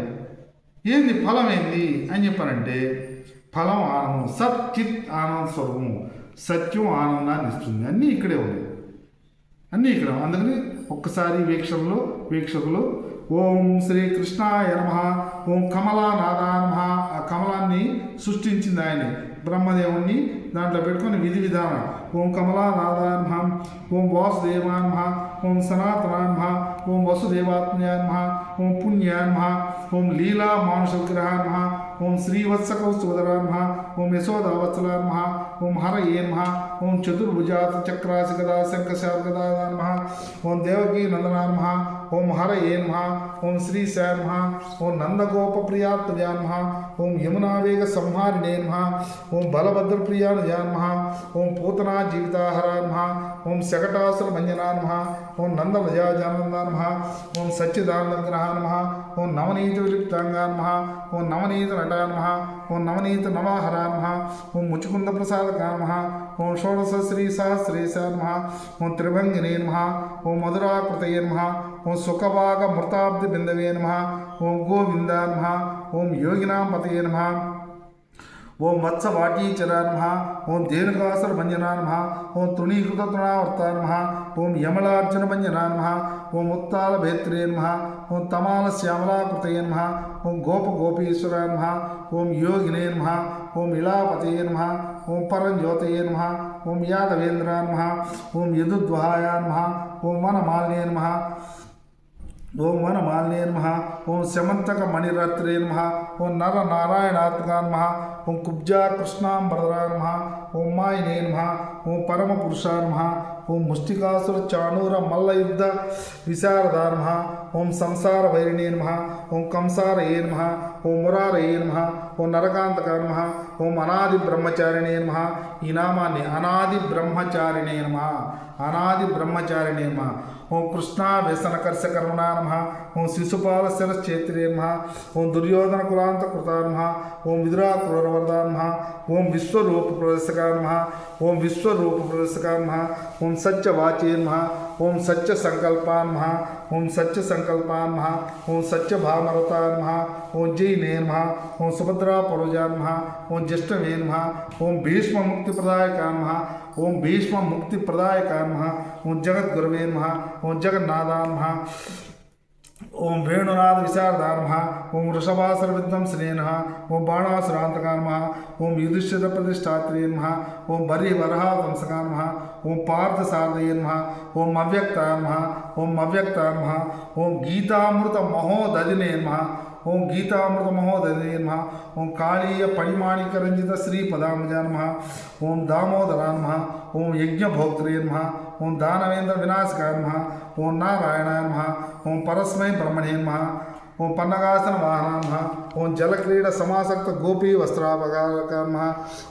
Speaker 1: ఏంది? ఫలం ఏంది అని చెప్పానంటే ఫలం ఆనందం. సచ్చిత్ ఆనంద స్వరూపం. సత్యం ఆనందాన్ని ఇస్తుంది. అన్నీ ఇక్కడే ఉన్నాయి, అందుకని ఒక్కసారి వీక్షకులు ఓం శ్రీ కృష్ణాయ నమః, ఓం కమలానాథాయ నమః. ఆ కమలాన్ని సృష్టించింది ఆయనే, బ్రహ్మదేవుణ్ణి దాంట్లో పెట్టుకొని విధి విధానం. ఓం కమలానాథాయ నమః, ఓం వాసుదేవాయ నమః, ఓం సనాతనాయ నమః, ఓం వసుదేవాత్మయాయ నమః, ఓం పుణ్యాయ నమః, ఓం లీలా మానుష విగ్రహాయ నమః, ఓం శ్రీవత్సకౌస్తుభధరాయ నమః, ఓం యశోదావత్సలాయ నమః, ఓం హరయే నమః, ఓం చతుర్భుజాత చక్రాసి గదా శంఖశార్గదాయ నమః, ఓం దేవకీ నందనాయ నమః, ఓం హరయే నమః, ఓం శ్రీశాయ నమః, ఓం నందగోపప్రియాత్మజాయ నమః, ఓం యమునావేగ సంహారిణే నమః, ఓం బలభద్రప్రియాయ నమః, ఓం పూతనా జీవితాహరాయ నమః, ఓం శకటాసుర మంజనాయ నమః, ఓం నందవ్రజాజానందాయ నమః, ఓం సచ్చిదానంద విగ్రహాయ నమః, ఓం నవనీత విలిప్తాంగాయ నమః, ఓం నవనీత నటాయ నమః, ఓం నవనీత నవాహరాయ నమః, ఓం ముచుకుంద ప్రసాదకాయ నమః, ఓం షోడశ శ్రీ సహస్రేశాయ నమః, ఓం త్రిభంగినే నమః, ఓం మధురాకృతయే నమః, ఓం సుఖభాగ మృతాబ్ది బిందవే నమః, ఓం గోవిందాయ నమః, ఓం యోగినాం పతయే నమః, ఓం వత్సవాటీచరాయ నమః, ఓం ధేనుకాసుర భంజనాయ నమః, ఓం తృణీకృత తృణావర్తాయ నమః, ఓం యమలార్జున భంజనాయ నమః, ఓం ముత్తాల భేత్రే నమః, ఓం తమాల శ్యామలాకృతయే నమః, ఓం గోపగోపీశ్వరాయ నమః, ఓం యోగినే నమః, ఓం ఇలాపతయే నమః, ఓం పరంజ్యోతయే నమః, ఓం యాదవేంద్రాయ నమః, ఓం యదుద్వహాయ నమః, ఓం వనమాలినే నమః, ఓం వనమాలినే నమః, ఓం శమంతక మణిరాత్రే నమః, ఓం నర నారాయణాత్మకాయ నమః, ఓం కుబ్జా కృష్ణాంబరదాయ నమః, ఓం మాయినే నమః, ఓం పరమ పురుషాయ నమః, ఓం ముష్టికాసుర చాణూర మల్లయుద్ధ విశారదాయ నమః, ఓం సంసార వైరిణే నమః, ఓం కంసారయే నమః, ఓం మురారయే నమః, ఓం నరకాంతకాయ నమః, ఓం అనాది బ్రహ్మచారిణే నమః. ఈ నామాన్ని అనాది బ్రహ్మచారిణే నమః, ఓం కృష్ణా వ్యసనకర్షకర్మణా నమః, ఓం శిశుపాల శిరశ్చేత్రే నమః, ఓం దుర్యోధన కులాంత కృతా నమః, ఓం విదురా క్రూరవరదా నమః, ఓం విశ్వరూప ప్రదర్శకాయ నమః, ఓం సత్యవాచే నమః, ఓం సత్య సంకల్పా నమః, ఓం సత్యభామరతా నమః, ఓం జైనే నమః, ఓం సుభద్రా పరోజా నమః, ఓం జ్యేష్ఠవే నమః, ఓం భీష్మ ముక్తిప్రదాయకాయ నమః, ఓం జగద్గురవే నమః, ఓం జగన్నాథాయ నమః, ఓం వేణునాథ విశారదాయ నమః, ఓం వృషభాసుర విధ్వంసనే నమః, ఓం బాణాసురాంతకాయ నమః, ఓం యుధిష్ఠిర ప్రతిష్టాత్రే నమః, ఓం వరాహవంశకాయ నమః, ఓం పార్థసారథయే నమః, ఓం అవ్యక్తాయ నమః, ఓం గీతామృత మహోదధినే నమః, ఓం కాళీయ పరిమాణికరంజిత శ్రీపదాంబుజాయ నమః, ఓం దామోదరాయ నమః, ఓం యజ్ఞభోక్త్రే నమః, ఓం దానవేంద్ర వినాశకాయ నమః, ఓం నారాయణాయ నమః, ఓం పరస్మై బ్రహ్మణే నమః, ఓం పన్నగాసన వాహనాయ నమః. ఓం జలక్రీడ సమాసక్త గోపీ వస్త్రాపకాయ నమః.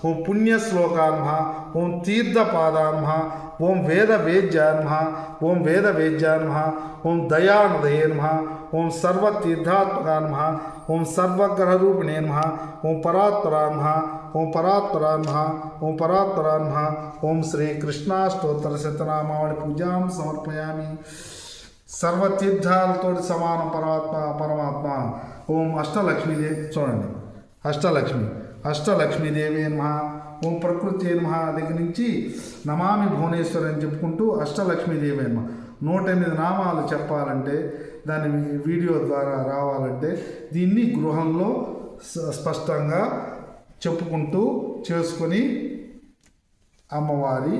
Speaker 1: ఓం పుణ్యశ్లోకాయ నమః. ఓం తీర్థపాదాయ నమః. ఓం వేదవేద్యాయ నమః. ఓం వేదవేద్యాయ నమః. ఓం దయానదయే నమః. ఓం సర్వతీర్థాత్మకాయ నమః. ఓం సర్వగ్రహరూపిణే నమః. ఓం పరాత్పరాయ నమః. ఓం పరాత్పరాయ నమః. ఓం పరాత్పరాయ నమః. ఓం శ్రీ కృష్ణాష్టోత్తర శతనామావళి పూజాం సమర్పయామి. సర్వతీర్థాలతో సమానం పరమాత్మ. ఓం అష్టలక్ష్మీదేవి చూడండి, అష్టలక్ష్మీదేవి నమః. ఓం ప్రకృతి నమః దగ్గర నుంచి నమామి భువనేశ్వరి అని చెప్పుకుంటూ అష్టలక్ష్మీదేవి నమః. 108 నామాలు చెప్పాలంటే, దాని వీడియో ద్వారా రావాలంటే దీన్ని గృహంలో స్పష్టంగా చెప్పుకుంటూ చేసుకొని అమ్మవారి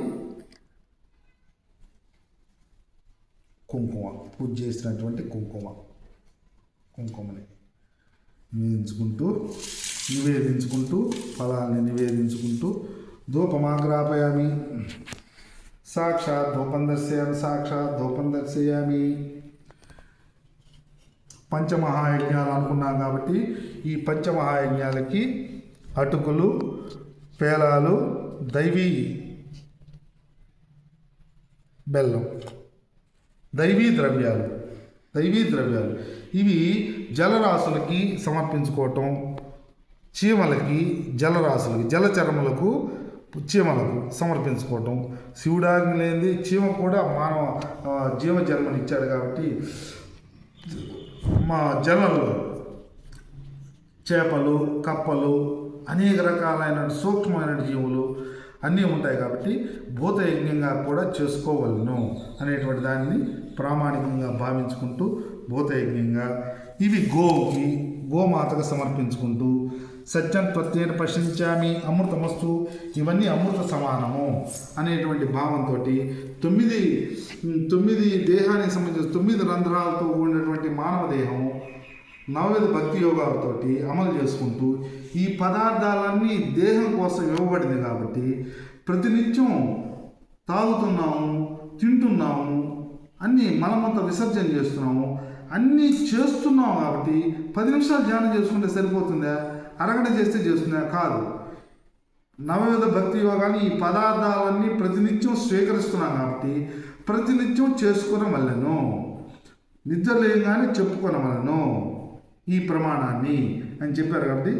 Speaker 1: కుంకుమ, పూజ చేసినటువంటి కుంకుమని నివేదించుకుంటూ ఫలాన్ని నివేదించుకుంటూ ధూపమాగ్రాపయామి. సాక్షాత్ ధూపం దర్శయామి. పంచమహాయజ్ఞాలు అనుకున్నాం కాబట్టి ఈ పంచమహాయజ్ఞాలకి అటుకులు, పేలాలు, దైవీ బెల్లం, దైవీ ద్రవ్యాలు ఇవి జలరాశులకి సమర్పించుకోవటం, చీమలకి, జలచరములకు, చీమలకు సమర్పించుకోవటం. శివుడాజ్ఞ లేనిది చీమ కూడా మానవ జీవజన్మనిచ్చాడు కాబట్టి మా జలంలో చేపలు, కప్పలు, అనేక రకాలైన సూక్ష్మమైన జీవులు అన్నీ ఉంటాయి కాబట్టి భూతయజ్ఞంగా కూడా చేసుకోవలను అనేటువంటి దాన్ని ప్రామాణికంగా భావించుకుంటూ భూతయజ్ఞంగా ఇవి గోమాతకు సమర్పించుకుంటూ సత్యం త్వత్తేన పశ్చించామి అమృతమస్తు, ఇవన్నీ అమృత సమానము అనేటువంటి భావంతో 9 దేహానికి సంబంధించిన 9 రంధ్రాలతో ఉన్నటువంటి మానవ దేహము నవవిధ భక్తి యోగాలతోటి అమలు చేసుకుంటూ ఈ పదార్థాలన్నీ దేహం కోసం ఇవ్వబడింది కాబట్టి ప్రతినిత్యం తాగుతున్నాము, తింటున్నాము, అన్నీ మలమంతా విసర్జన చేస్తున్నాము, అన్నీ చేస్తున్నాము కాబట్టి 10 నిమిషాలు ధ్యానం చేసుకుంటే సరిపోతుందా? అరగంట చేస్తే చేస్తుందా? కాదు. నవవిధ భక్తి యోగాన్ని ఈ పదార్థాలన్నీ ప్రతినిత్యం స్వీకరిస్తున్నాం కాబట్టి ప్రతినిత్యం చేసుకోనవలెను, నిద్రలేయంగానే చెప్పుకోనవలెను ఈ ప్రమాణాన్ని అని చెప్పారు. కాబట్టి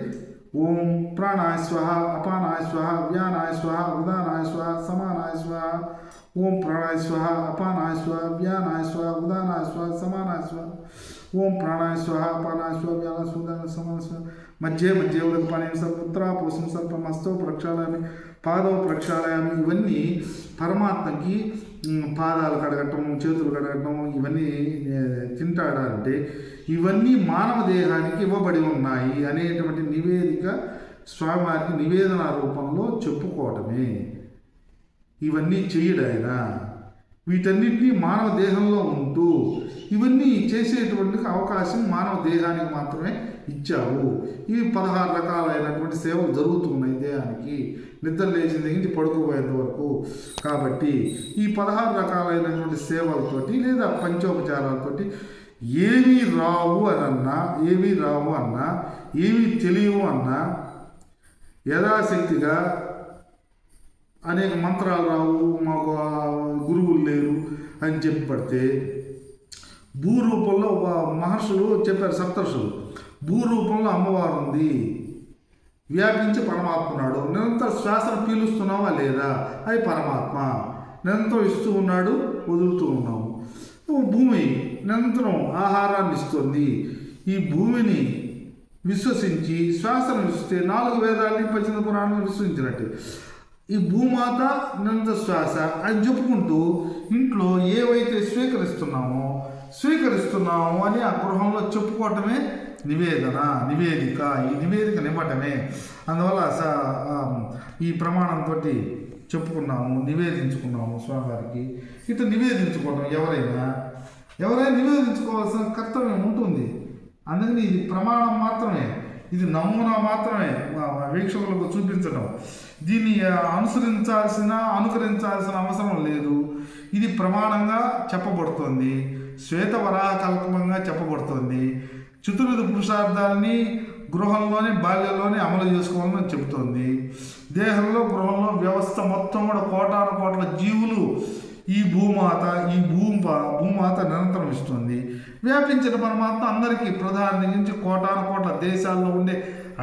Speaker 1: ఓం ప్రాణాయ స్వహ, అపానాయ స్వహ, వ్యానాయ స్వహ, ఉదానాయ స్వహ, సమానాయ స్వహ. ఓం ప్రాణాయ స్వహ, అపానాయ స్వహ, వ్యానాయ స్వహ, ఉదానాయ స్వహ, సమానాయ స్వహ. ఓం ప్రాణాయ స్వహ, అపానాయ స్వహ, వ్యానాయ స్వహ, ఉదానాయ సమానాయ స్వహ. మధ్య ఉదకపానీయం సర్వత్రాపోసం సర్పమస్తౌ ప్రక్షాళయామి, పాదవ ప్రక్షాళయామి. ఇవన్నీ పరమాత్మకి పాదాలు కడగటం, చేతులు కడగటం, ఇవన్నీ తింటాడంటే ఇవన్నీ మానవ దేహానికి ఇవ్వబడి ఉన్నాయి అనేటువంటి నివేదిక స్వామివారికి నివేదన రూపంలో చెప్పుకోవటమే. ఇవన్నీ చెయ్యడాయన వీటన్నిటినీ మానవ దేహంలో ఉంటూ ఇవన్నీ చేసేటువంటి అవకాశం మానవ దేహానికి మాత్రమే ఇచ్చావు. ఇవి 16 రకాలైనటువంటి సేవలు జరుగుతున్నాయి దేహానికి, నిద్ర లేచిన దగ్గర నుంచి పడుకోబోయేంత వరకు. కాబట్టి ఈ 16 రకాలైనటువంటి సేవలతోటి లేదా పంచోపచారాలతోటి ఏవి రావు అన్నా, ఏవి తెలియవు అన్నా యథాశక్తిగా అనేక మంత్రాలు రావు, మాకు గురువులు లేరు అని చెప్పి పడితే భూరూపంలో మహర్షులు చెప్పారు, సప్తర్షులు భూరూపంలో అమ్మవారు ఉంది, వ్యాపించి పరమాత్మ ఉన్నాడు. నిరంతరం శ్వాసను పీలుస్తున్నావా లేదా? అది పరమాత్మ. నిరంతరం ఇస్తూ ఉన్నాడు, వదులుతూ ఉన్నాము. భూమి నిరంతరం ఆహారాన్ని ఇస్తుంది. ఈ భూమిని విశ్వసించి శ్వాసను విశ్వసిస్తే 4 వేదాలని 18 పురాణాలను విశ్వసించినట్టు ఈ భూమాత నిరంతర శ్వాస అని చెప్పుకుంటూ ఇంట్లో ఏవైతే స్వీకరిస్తున్నామో అని ఆ గృహంలో చెప్పుకోవటమే నివేదిక. ఈ నివేదికనివ్వటమే. అందువల్ల ఈ ప్రమాణంతో చెప్పుకున్నాము, నివేదించుకున్నాము స్వామివారికి. ఇట్లా నివేదించుకోవడం ఎవరైనా నివేదించుకోవాల్సిన కర్తవ్యం ఉంటుంది. అందుకని ఇది ప్రమాణం మాత్రమే, ఇది నమూనా మాత్రమే వీక్షకులకు చూపించడం. దీన్ని అనుకరించాల్సిన అవసరం లేదు. ఇది ప్రమాణంగా చెప్పబడుతుంది, శ్వేతవరాహ కల్పంగా చెప్పబడుతుంది. చతుర్విధ పురుషార్థాలని గృహంలోనే బాల్యంలోనే అమలు చేసుకోవాలని చెబుతోంది. దేహంలో గృహంలో వ్యవస్థ మొత్తం కూడా కోటాను కోట్ల జీవులు ఈ భూమాత నిరంతరం ఇస్తుంది. వ్యాపించిన పరమాత్మ అందరికీ ప్రధాని నుంచి కోటాను కోట్ల దేశాల్లో ఉండే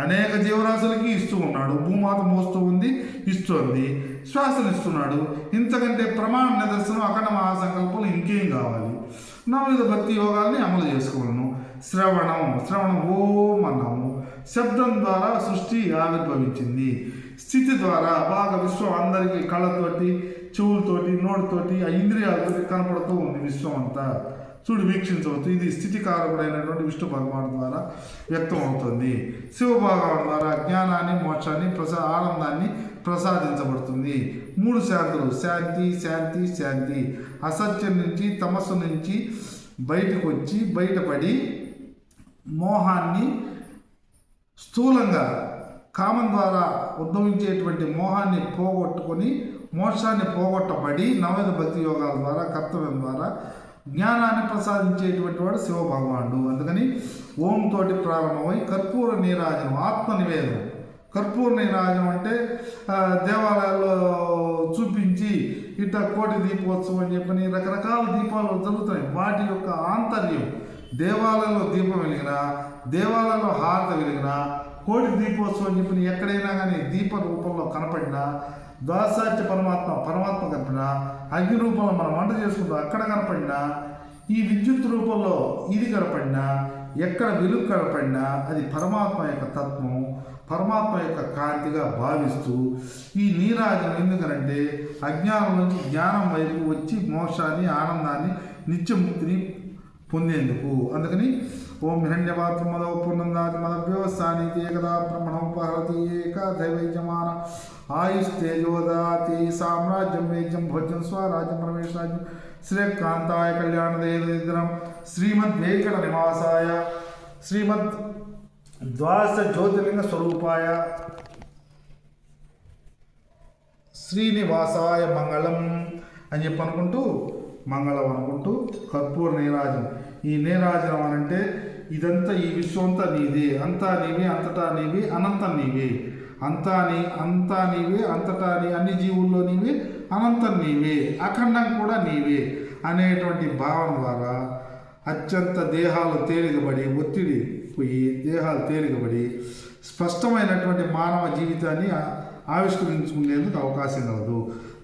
Speaker 1: అనేక జీవరాశులకి ఇస్తూ ఉన్నాడు. భూమాత మోస్తూ ఉంది, ఇస్తోంది, శ్వాసనిస్తున్నాడు. ఇంతకంటే ప్రమాణ నిదర్శనం అఖండ మహాసంకల్పం ఇంకేం కావాలి? నవవిధ భక్తి యోగాల్ని అమలు చేసుకోవాలను. శ్రవణం ఓం అన్నాము. శబ్దం ద్వారా సృష్టి ఆవిర్భవించింది. స్థితి ద్వారా బాగా విశ్వం అందరికీ కళ్ళతోటి, చెవులతోటి, నోటితోటి, ఆ ఇంద్రియాలతోటి కనపడుతూ ఉంది. విశ్వం అంతా వీక్షించవచ్చు. ఇది స్థితికారకుడైనటువంటి విష్ణు భగవాన్ ద్వారా వ్యక్తం అవుతుంది. శివభగవాన్ ద్వారా జ్ఞానాన్ని, మోక్షాన్ని, ఆనందాన్ని ప్రసాదించబడుతుంది. 3 శాంతులు: శాంతి, శాంతి, శాంతి. అసత్యం నుంచి, తమస్సు నుంచి బయటపడి మోహాన్ని స్థూలంగా కామం ద్వారా ఉద్భవించేటువంటి మోహాన్ని పోగొట్టుకొని మోక్షాన్ని పోగొట్టబడి నవవిధ భక్తి యోగాల ద్వారా, కర్తవ్యం ద్వారా జ్ఞానాన్ని ప్రసాదించేటువంటి వాడు శివభగవానుడు. అందుకని ఓం తోటి ప్రారంభమై కర్పూర నీరాజనం, ఆత్మ నివేదనం. కర్పూర నీరాజనం అంటే దేవాలయాల్లో చూపించి ఇట్లా కోటి దీపోత్సవం అని చెప్పని రకరకాల దీపాలు జరుగుతున్నాయి. వాటి యొక్క ఆంతర్యం, దేవాలయంలో దీపం వెలిగినా, దేవాలయంలో హారతి వెలిగినా, కోటి దీపోత్సవం అని చెప్పి ఎక్కడైనా కానీ దీప రూపంలో కనపడినా, ద్వాదశాచ్య పరమాత్మ కనపడినా, అగ్ని రూపంలో మనం వంట చేసుకుంటాం అక్కడ కనపడినా, ఈ విద్యుత్ రూపంలో ఇది కనపడినా, ఎక్కడ వెలుగు కనపడినా అది పరమాత్మ యొక్క తత్వం, పరమాత్మ యొక్క కాంతిగా భావిస్తూ ఈ నీరాజనం ఎందుకనంటే అజ్ఞానం నుంచి జ్ఞానం వైపు వచ్చి మోక్షాన్ని, ఆనందాన్ని, నిత్యముక్తిని పొందేందుకు. అందుకని ఓం హిరణ్యపాత్రమదో పూర్ణందాది మదవ్యవస్థానీతి ఏకదా బ్రహ్మణోపహరతి ఏక దైవైజమాన ఆయుస్తేజోదాతి సామ్రాజ్యం వేద్యం భోజ్యం స్వరాజ్యం పరమేశ్వరాజ్యం శ్రీకాంతాయ కళ్యాణదయం శ్రీమద్వేంకట నివాసాయ శ్రీమద్ ద్వాదశ జ్యోతిర్లింగ స్వరూపాయ శ్రీనివాసాయ మంగళం అని చెప్పి అనుకుంటూ మంగళం అనుకుంటూ కర్పూర నీరాజనం. ఈ నీరాజనం అనంటే ఇదంతా, ఈ విశ్వంతా నీదే, అంతా నీవే, అంతటా నీవే, అనంతం నీవే. అంతా నీవే, అంతటా అన్ని జీవుల్లో నీవే, అనంతం నీవే, అఖండం కూడా నీవే అనేటువంటి భావన ద్వారా అత్యంత దేహాలు తేలికబడి, ఒత్తిడి పోయి దేహాలు తేలికబడి స్పష్టమైనటువంటి మానవ జీవితాన్ని ఆవిష్కరించుకునేందుకు అవకాశం కలదు.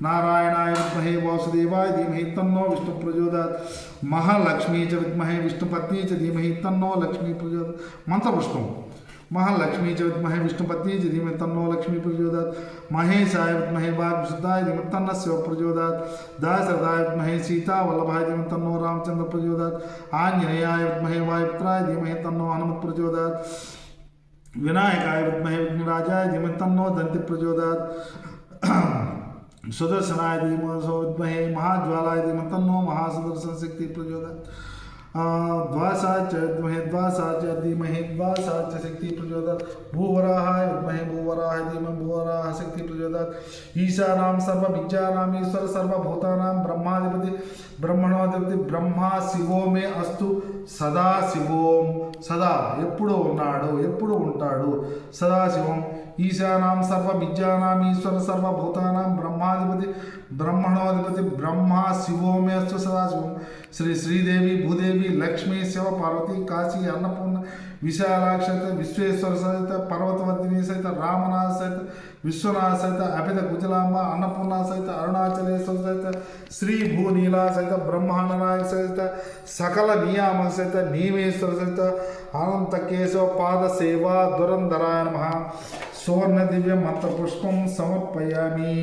Speaker 1: నారాయణాయ విద్మహే వాసుదేవాయ ధీమహి తన్నో విష్ణు ప్రచోదయాత్. మహాలక్ష్మీ చ విద్మహే విష్ణుపత్ని చ ధీమహి తన్నో లక్ష్మీ ప్రచోదయాత్. మంత్రపుష్పం. మహాలక్ష్మీ చ విద్మహే విష్ణుపత్ని చ ధీమహి తన్నో లక్ష్మీ ప్రచోదయాత్. మహేశాయ విద్మహే వాగ్విశుద్ధాయ ధీమహి తన్నో శివ ప్రచోదయాత్. దాశరథాయ విద్మహే సీతావల్లభాయ ధీమహి తన్నో రామచంద్ర ప్రచోదయాత్. ఆంజనేయాయ విద్మహే వాయుపుత్రాయ ధీమహి తన్నో హనుమత్ ప్రచోదయాత్. వినాయకాయ విద్మహే విఘ్నరాజాయ ధీమహి తన్నో దంతి ప్రచోదయాత్. సుదర్శనాయ విద్మహే మహాజ్వాలాయ ధీమహి తన్నో మహాసుదర్శన శక్తి ప్రచోదయాత్. ద్వాసాచ విద్మహే ద్వాసాచ ధీమహి ద్వాసాచ శక్తి ప్రచోదయాత్. భూవరాహాయ విద్మహే భూవరాహాయ ధీమహి భూవరాహ శక్తి ప్రచోదయాత్. ఈశానాం సర్వ విద్యానాం ఈశ్వర సర్వభూతానాం బ్రహ్మాధిపతి బ్రహ్మణోధిపతి బ్రహ్మా శివో మే అస్తు సదా శివోం. సదా ఎప్పుడు ఉన్నాడు, ఎప్పుడు ఉంటాడు, సదాశివం. ఈశానాం సర్వ విద్యానాం ఈశ్వర సర్వభూతానాం బ్రహ్మాధిపతి బ్రహ్మణోధిపతి బ్రహ్మా శివో మే అస్తు సదాశివం. శ్రీదేవి భూదేవి లక్ష్మీ శివ పార్వతి కాశీ అన్నపూర్ణ విశాలాక్ష సహిత విశ్వేశ్వర సహిత పర్వతవర్ధిని సహిత రామనాథ సహిత విశ్వనాథ సహిత అభిత గుజలాంబ అన్నపూర్ణ సహిత అరుణాచలేశ్వర సహిత శ్రీ భూనీలా సహిత బ్రహ్మాండనాయక సహిత సకల నియామక సహిత నీమేశ్వర సహిత అనంత కేశవ పాద సేవా దురంధరాయ నమః. సువర్ణ దివ్య మంత్రపుష్పం సమర్పయామి.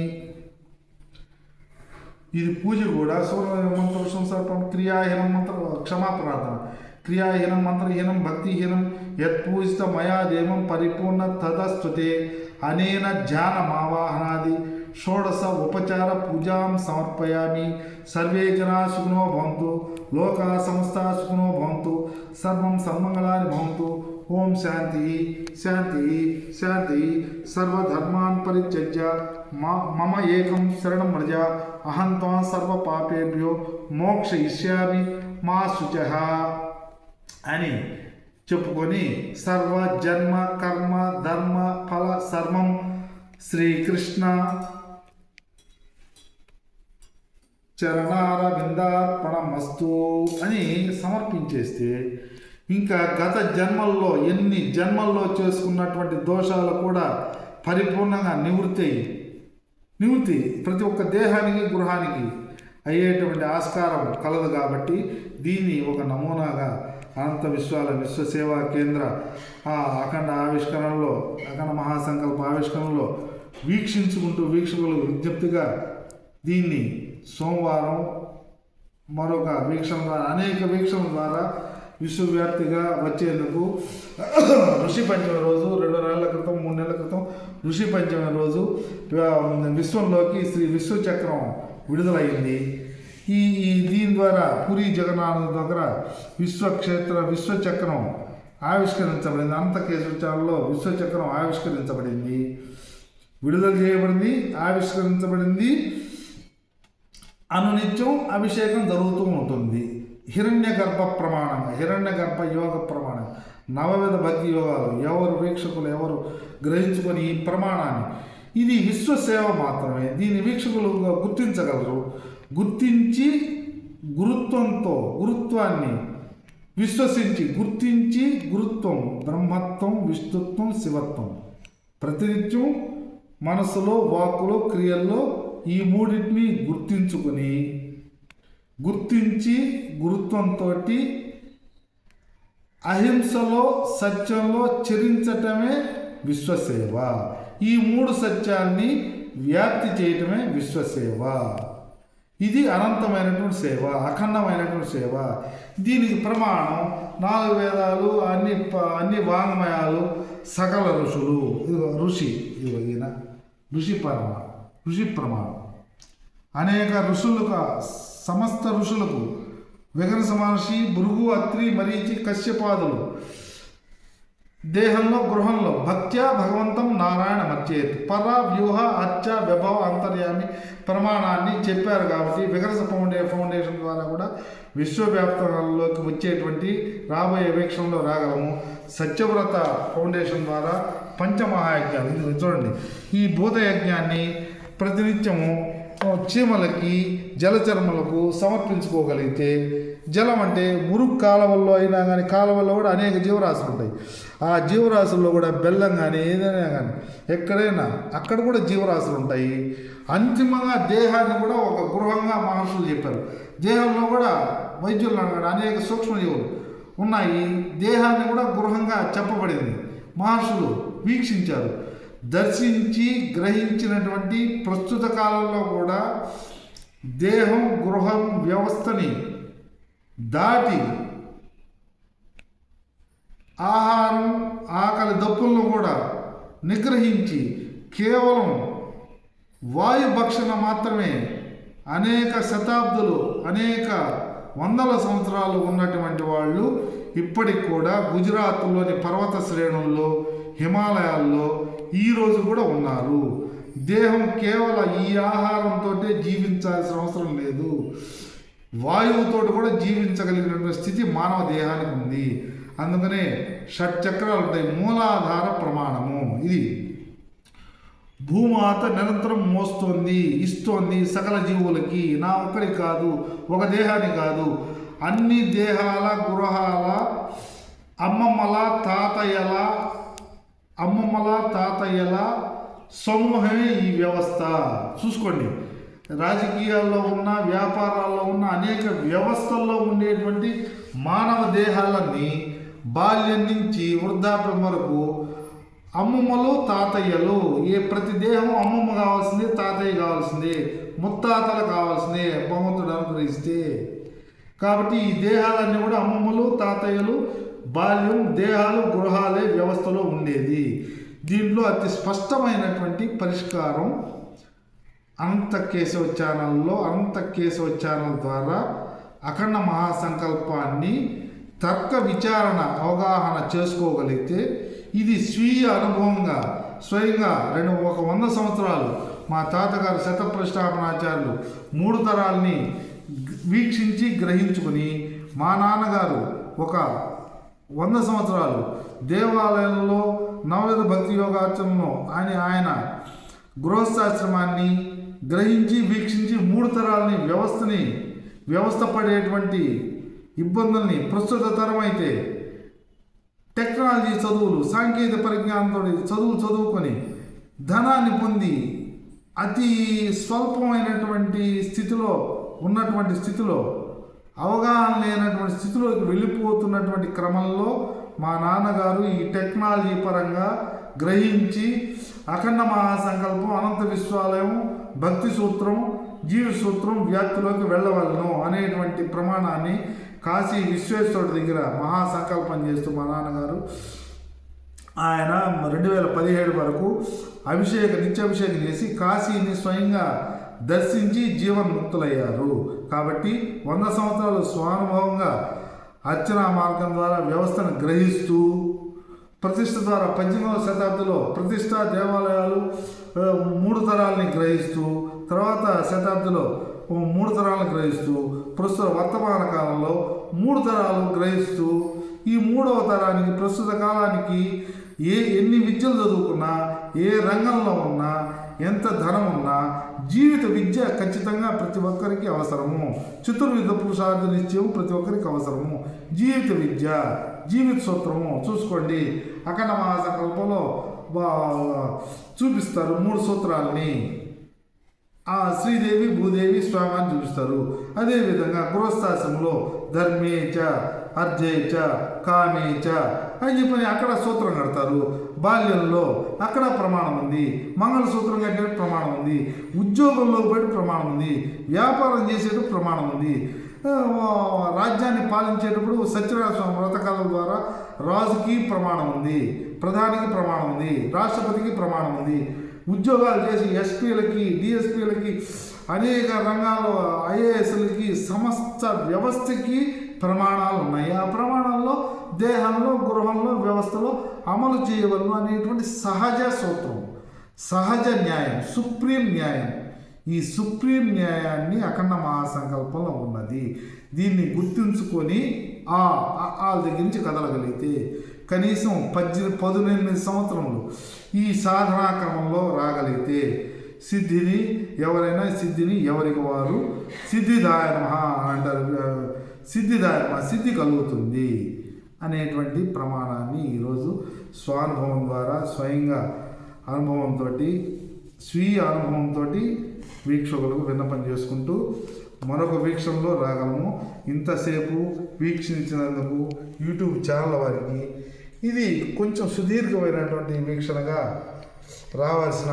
Speaker 1: ఇది పూజ కూడా సువర్ణ మంత్రపుష్పం సమర్పణ. క్రియాహీనం మంత్ర క్షమాప్రార్థన. క్రియాహీనం మంత్రహీనం భక్తిహీనం యత్పూజిత మయా దేవం పరిపూర్ణ తదస్తుతే. అనేన ధ్యానమావాహనాది షోడశ ఉపచార పూజాం సమర్పయామి. సర్వే జనా సుఖినో భవంతు, లోకా సమస్తా సుఖినో భవంతు, సర్వం సన్మంగళాని భవంతు. ఓం శాంతి శాంతి శాంతి. సర్వధర్మాన్ పరిత్యజ్య మమ ఏకం శరణం వ్రజ. అహం త్వాం సర్వ పాపేభ్యో మోక్షయిష్యామి మా శుచః అని చెప్పుకొని సర్వ జన్మ కర్మ ధర్మ ఫల సర్వం శ్రీకృష్ణ చరణారవిందార్పణమస్తు అని సమర్పించేస్తే ఇంకా గత జన్మల్లో ఎన్ని జన్మల్లో చేసుకున్నటువంటి దోషాలు కూడా పరిపూర్ణంగా నివృత్తి ప్రతి ఒక్క దేహానికి గృహానికి అయ్యేటువంటి ఆస్కారం కలదు. కాబట్టి దీన్ని ఒక నమూనాగా అనంత విశ్వాల విశ్వసేవా కేంద్ర అఖండ ఆవిష్కరణలో అఖండ మహాసంకల్ప ఆవిష్కరణలో వీక్షించుకుంటూ వీక్షకులు విజ్ఞప్తిగా దీన్ని సోమవారం మరొక వీక్షణ ద్వారా అనేక వీక్షణల ద్వారా విశ్వవ్యాప్తిగా వచ్చేందుకు ఋషి పంచమి రోజు 2 నెలల క్రితం 3 నెలల క్రితం ఋషి పంచమి రోజు విశ్వంలోకి శ్రీ విశ్వచక్రం విడుదలైంది. దీని ద్వారా పూరి జగన్నాథ దగ్గర విశ్వచక్రం ఆవిష్కరించబడింది. అనంత కేశవచారంలో విశ్వచక్రం ఆవిష్కరించబడింది, విడుదల చేయబడింది, ఆవిష్కరించబడింది. అనునిత్యం అభిషేకం జరుగుతూ ఉంటుంది. హిరణ్య గర్భ ప్రమాణంగా హిరణ్య గర్భ యోగ ప్రమాణం నవవిధ భక్తి యోగాలు ఎవరు వీక్షకులు ఎవరు గ్రహించుకొని ఈ ప్రమాణాన్ని ఇది విశ్వసేవ మాత్రమే. దీని వీక్షకులు గుర్తించగలరు. గుర్తించి గురుత్వాన్ని గుర్తించి గురుత్వం బ్రహ్మత్వం విష్ణుత్వం శివత్వం ప్రతినిత్యం మనసులో వాక్కులో క్రియల్లో ఈ మూడింటిని గుర్తించి గురుత్వంతో అహింసలో సత్యంలో చరించటమే విశ్వసేవ. ఈ 3 సత్యాన్ని వ్యాప్తి చేయటమే విశ్వసేవ. ఇది అనంతమైనటువంటి సేవ, అఖండమైనటువంటి సేవ. దీనికి ప్రమాణం 4 వేదాలు, అన్ని వాంగ్మయాలు, సకల ఋషులు. ఈయన ఋషి ప్రమాణం అనేక ఋషులకు సమస్త ఋషులకు విగర్స మహర్షి భృగు అత్రి మరీచి కశ్యపాదులు దేహంలో గృహంలో భక్త్యా భగవంతం నారాయణ మర్చేత్ పర వ్యూహ అర్చ విభవ అంతర్యామి ప్రమాణాన్ని చెప్పారు. కాబట్టి విగర్స ఫౌండేషన్ ద్వారా కూడా విశ్వవ్యాప్తంలోకి వచ్చేటువంటి రాబోయే వీక్షణలో రాగలము. సత్యవ్రత ఫౌండేషన్ ద్వారా పంచమహాయజ్ఞాలు ఇది చూడండి. ఈ భూతయజ్ఞాన్ని ప్రతినిత్యము చీమలకి జలచర్మలకు సమర్పించుకోగలిగితే, జలం అంటే మురుగు కాలువల్లో అయినా కానీ కాలువల్లో కూడా అనేక జీవరాశులు ఉంటాయి. ఆ జీవరాశుల్లో కూడా బెల్లం కానీ ఏదైనా కానీ ఎక్కడైనా అక్కడ కూడా జీవరాశులు ఉంటాయి. అంతిమంగా దేహాన్ని కూడా ఒక గృహంగా మహర్షులు చెప్పారు. దేహంలో కూడా వైద్యులు అన్నాడు అనేక సూక్ష్మజీవులు ఉన్నాయి. దేహాన్ని కూడా గృహంగా చెప్పబడింది. మహర్షులు వీక్షించారు, దర్శించి గ్రహించినటువంటి ప్రస్తుత కాలంలో కూడా దేహం గృహం వ్యవస్థని దాటి ఆహారం ఆకలి దప్పులను కూడా నిగ్రహించి కేవలం వాయుభక్షణ మాత్రమే అనేక శతాబ్దులు అనేక వందల సంవత్సరాలు ఉన్నటువంటి వాళ్ళు ఇప్పటికి కూడా గుజరాత్లోని పర్వత శ్రేణుల్లో హిమాలయాల్లో ఈరోజు కూడా ఉన్నారు. దేహం కేవలం ఈ ఆహారంతో జీవించాల్సిన అవసరం లేదు, వాయువుతో కూడా జీవించగలిగినటువంటి స్థితి మానవ దేహానికి ఉంది. అందుకనే షట్చక్రాలు ఉంటాయి. మూలాధార ప్రమాణము ఇది. భూమాత నిరంతరం మోస్తోంది, ఇస్తోంది సకల జీవులకి. నా ఒక్కడికి కాదు, ఒక దేహానికి కాదు, అన్ని దేహాల గృహాల అమ్మమ్మల తాతయ్యల సమూహమే ఈ వ్యవస్థ. చూసుకోండి, రాజకీయాల్లో ఉన్న వ్యాపారాల్లో ఉన్న అనేక వ్యవస్థల్లో ఉండేటువంటి మానవ దేహాలన్నీ బాల్యం నుంచి వృద్ధాప్యం వరకు అమ్మమ్మలు తాతయ్యలు. ప్రతి దేహం అమ్మమ్మ కావాల్సిందే, తాతయ్య కావాల్సిందే, ముత్తాతలు కావాల్సిందే భగవంతుడు అనుగ్రహిస్తే. కాబట్టి ఈ దేహాలన్నీ కూడా అమ్మమ్మలు తాతయ్యలు బాల్యం దేహాలు గృహాలే వ్యవస్థలో ఉండేది. దీంట్లో అతి స్పష్టమైనటువంటి పరిష్కారం అనంత కేశవ ఛానల్ ద్వారా అఖండ మహాసంకల్పాన్ని తర్క విచారణ అవగాహన చేసుకోగలిగితే ఇది స్వీయ అనుభవంగా స్వయంగా 100 సంవత్సరాలు మా తాతగారు శతప్రష్టాపనాచార్యులు 3 తరాల్ని వీక్షించి గ్రహించుకుని మా నాన్నగారు ఒక 100 సంవత్సరాలు దేవాలయంలో నవవిధ భక్తి యోగార్చనలో ఆయన గృహస్థాశ్రమాన్ని గ్రహించి వీక్షించి 3 తరాలని వ్యవస్థ పడేటువంటి ఇబ్బందుల్ని ప్రస్తుత తరం అయితే టెక్నాలజీ చదువులు సాంకేతిక పరిజ్ఞానంతో చదువుకొని ధనాన్ని పొంది అతి స్వల్పమైనటువంటి స్థితిలో ఉన్నటువంటి స్థితిలో అవగాహన లేనటువంటి స్థితిలోకి వెళ్ళిపోతున్నటువంటి క్రమంలో మా నాన్నగారు ఈ టెక్నాలజీ పరంగా గ్రహించి అఖండ మహాసంకల్పం, అనంత విశ్వాలయం, భక్తి సూత్రం, జీవ సూత్రం వ్యాప్తిలోకి వెళ్ళవలను అనేటువంటి ప్రమాణాన్ని కాశీ విశ్వేశ్వరుడి దగ్గర మహాసంకల్పం చేస్తూ మా నాన్నగారు ఆయన 2017 వరకు నిత్యాభిషేకం చేసి కాశీని స్వయంగా దర్శించి జీవన్ముక్తులయ్యారు. కాబట్టి 100 సంవత్సరాలు స్వానుభవంగా అర్చనా మార్గం ద్వారా వ్యవస్థను గ్రహిస్తూ ప్రతిష్ఠ ద్వారా 18వ శతాబ్దిలో ప్రతిష్ఠ దేవాలయాలు 3 తరాలని గ్రహిస్తూ తర్వాత శతాబ్దిలో 3 తరాలను గ్రహిస్తూ ప్రస్తుత వర్తమాన కాలంలో 3 తరాలు గ్రహిస్తూ ఈ 3వ తరానికి ప్రస్తుత కాలానికి ఎన్ని విద్యలు చదువుకున్నా, ఏ రంగంలో ఉన్నా, ఎంత ధనం ఉన్నా జీవిత విద్య ఖచ్చితంగా ప్రతి ఒక్కరికి అవసరము. చతుర్విధ పురుషార్థ నిశ్చయం ప్రతి ఒక్కరికి అవసరము. జీవిత విద్య, జీవిత సూత్రము చూసుకోండి. అఖండ మహాసంకల్పంలో చూపిస్తారు 3 సూత్రాలని. శ్రీదేవి, భూదేవి, స్వామి అని చూపిస్తారు. అదేవిధంగా గృహస్థాశ్రమంలో ధర్మేచ, అర్జేచ, కామేచ అని చెప్పని అక్కడ సూత్రం కడతారు. బాల్యంలో అక్కడ ప్రమాణం ఉంది. మంగళసూత్రం కట్టే ప్రమాణం ఉంది. ఉద్యోగంలో పెట్టి ప్రమాణం ఉంది. వ్యాపారం చేసేటప్పుడు ప్రమాణం ఉంది. రాజ్యాన్ని పాలించేటప్పుడు సత్యనారాయణ స్వామి వ్రతకాలం ద్వారా రాజుకి ప్రమాణం ఉంది, ప్రధానికి ప్రమాణం ఉంది, రాష్ట్రపతికి ప్రమాణం ఉంది. ఉద్యోగాలు చేసి ఎస్పీలకి, డిఎస్పీలకి, అనేక రంగాల్లో ఐఏఎస్లకి, సమస్త వ్యవస్థకి ప్రమాణాలు ఉన్నాయి. ఆ ప్రమాణాల్లో దేహంలో, గృహంలో, వ్యవస్థలో అమలు చేయవలను అనేటువంటి సహజ సూత్రం, సహజ న్యాయం, సుప్రీం న్యాయం. ఈ సుప్రీం న్యాయాన్ని అఖండ మహాసంకల్పంలో ఉన్నది. దీన్ని గుర్తుంచుకొని వాళ్ళ దగ్గర నుంచి కదలగలిగితే కనీసం 18 సంవత్సరములు ఈ సాధనా క్రమంలో రాగలిగితే సిద్ధిని ఎవరికి వారు సిద్ధిదాయ మహా అంటారు. సిద్ధి కలుగుతుంది అనేటువంటి ప్రమాణాన్ని ఈరోజు స్వానుభవం ద్వారా స్వయంగా అనుభవంతో, స్వీయ అనుభవంతో వీక్షకులకు విన్నపం చేసుకుంటూ మరొక వీక్షణలో రాగలము. ఇంతసేపు వీక్షించినందుకు యూట్యూబ్ ఛానల్ వారికి ఇది కొంచెం సుదీర్ఘమైనటువంటి వీక్షణగా రావాల్సిన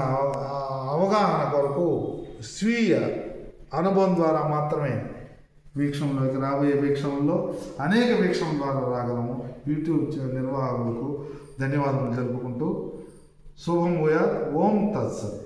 Speaker 1: అవగాహన కొరకు స్వీయ అనుభవం ద్వారా మాత్రమే వీక్షణలోకి రాబోయే వీక్షణలో అనేక వీక్షణల ద్వారా రాగలము. యూట్యూబ్ నిర్వాహకులకు ధన్యవాదాలు తెలుపుకుంటూ శుభం భూయాత్. ఓం తత్సత్.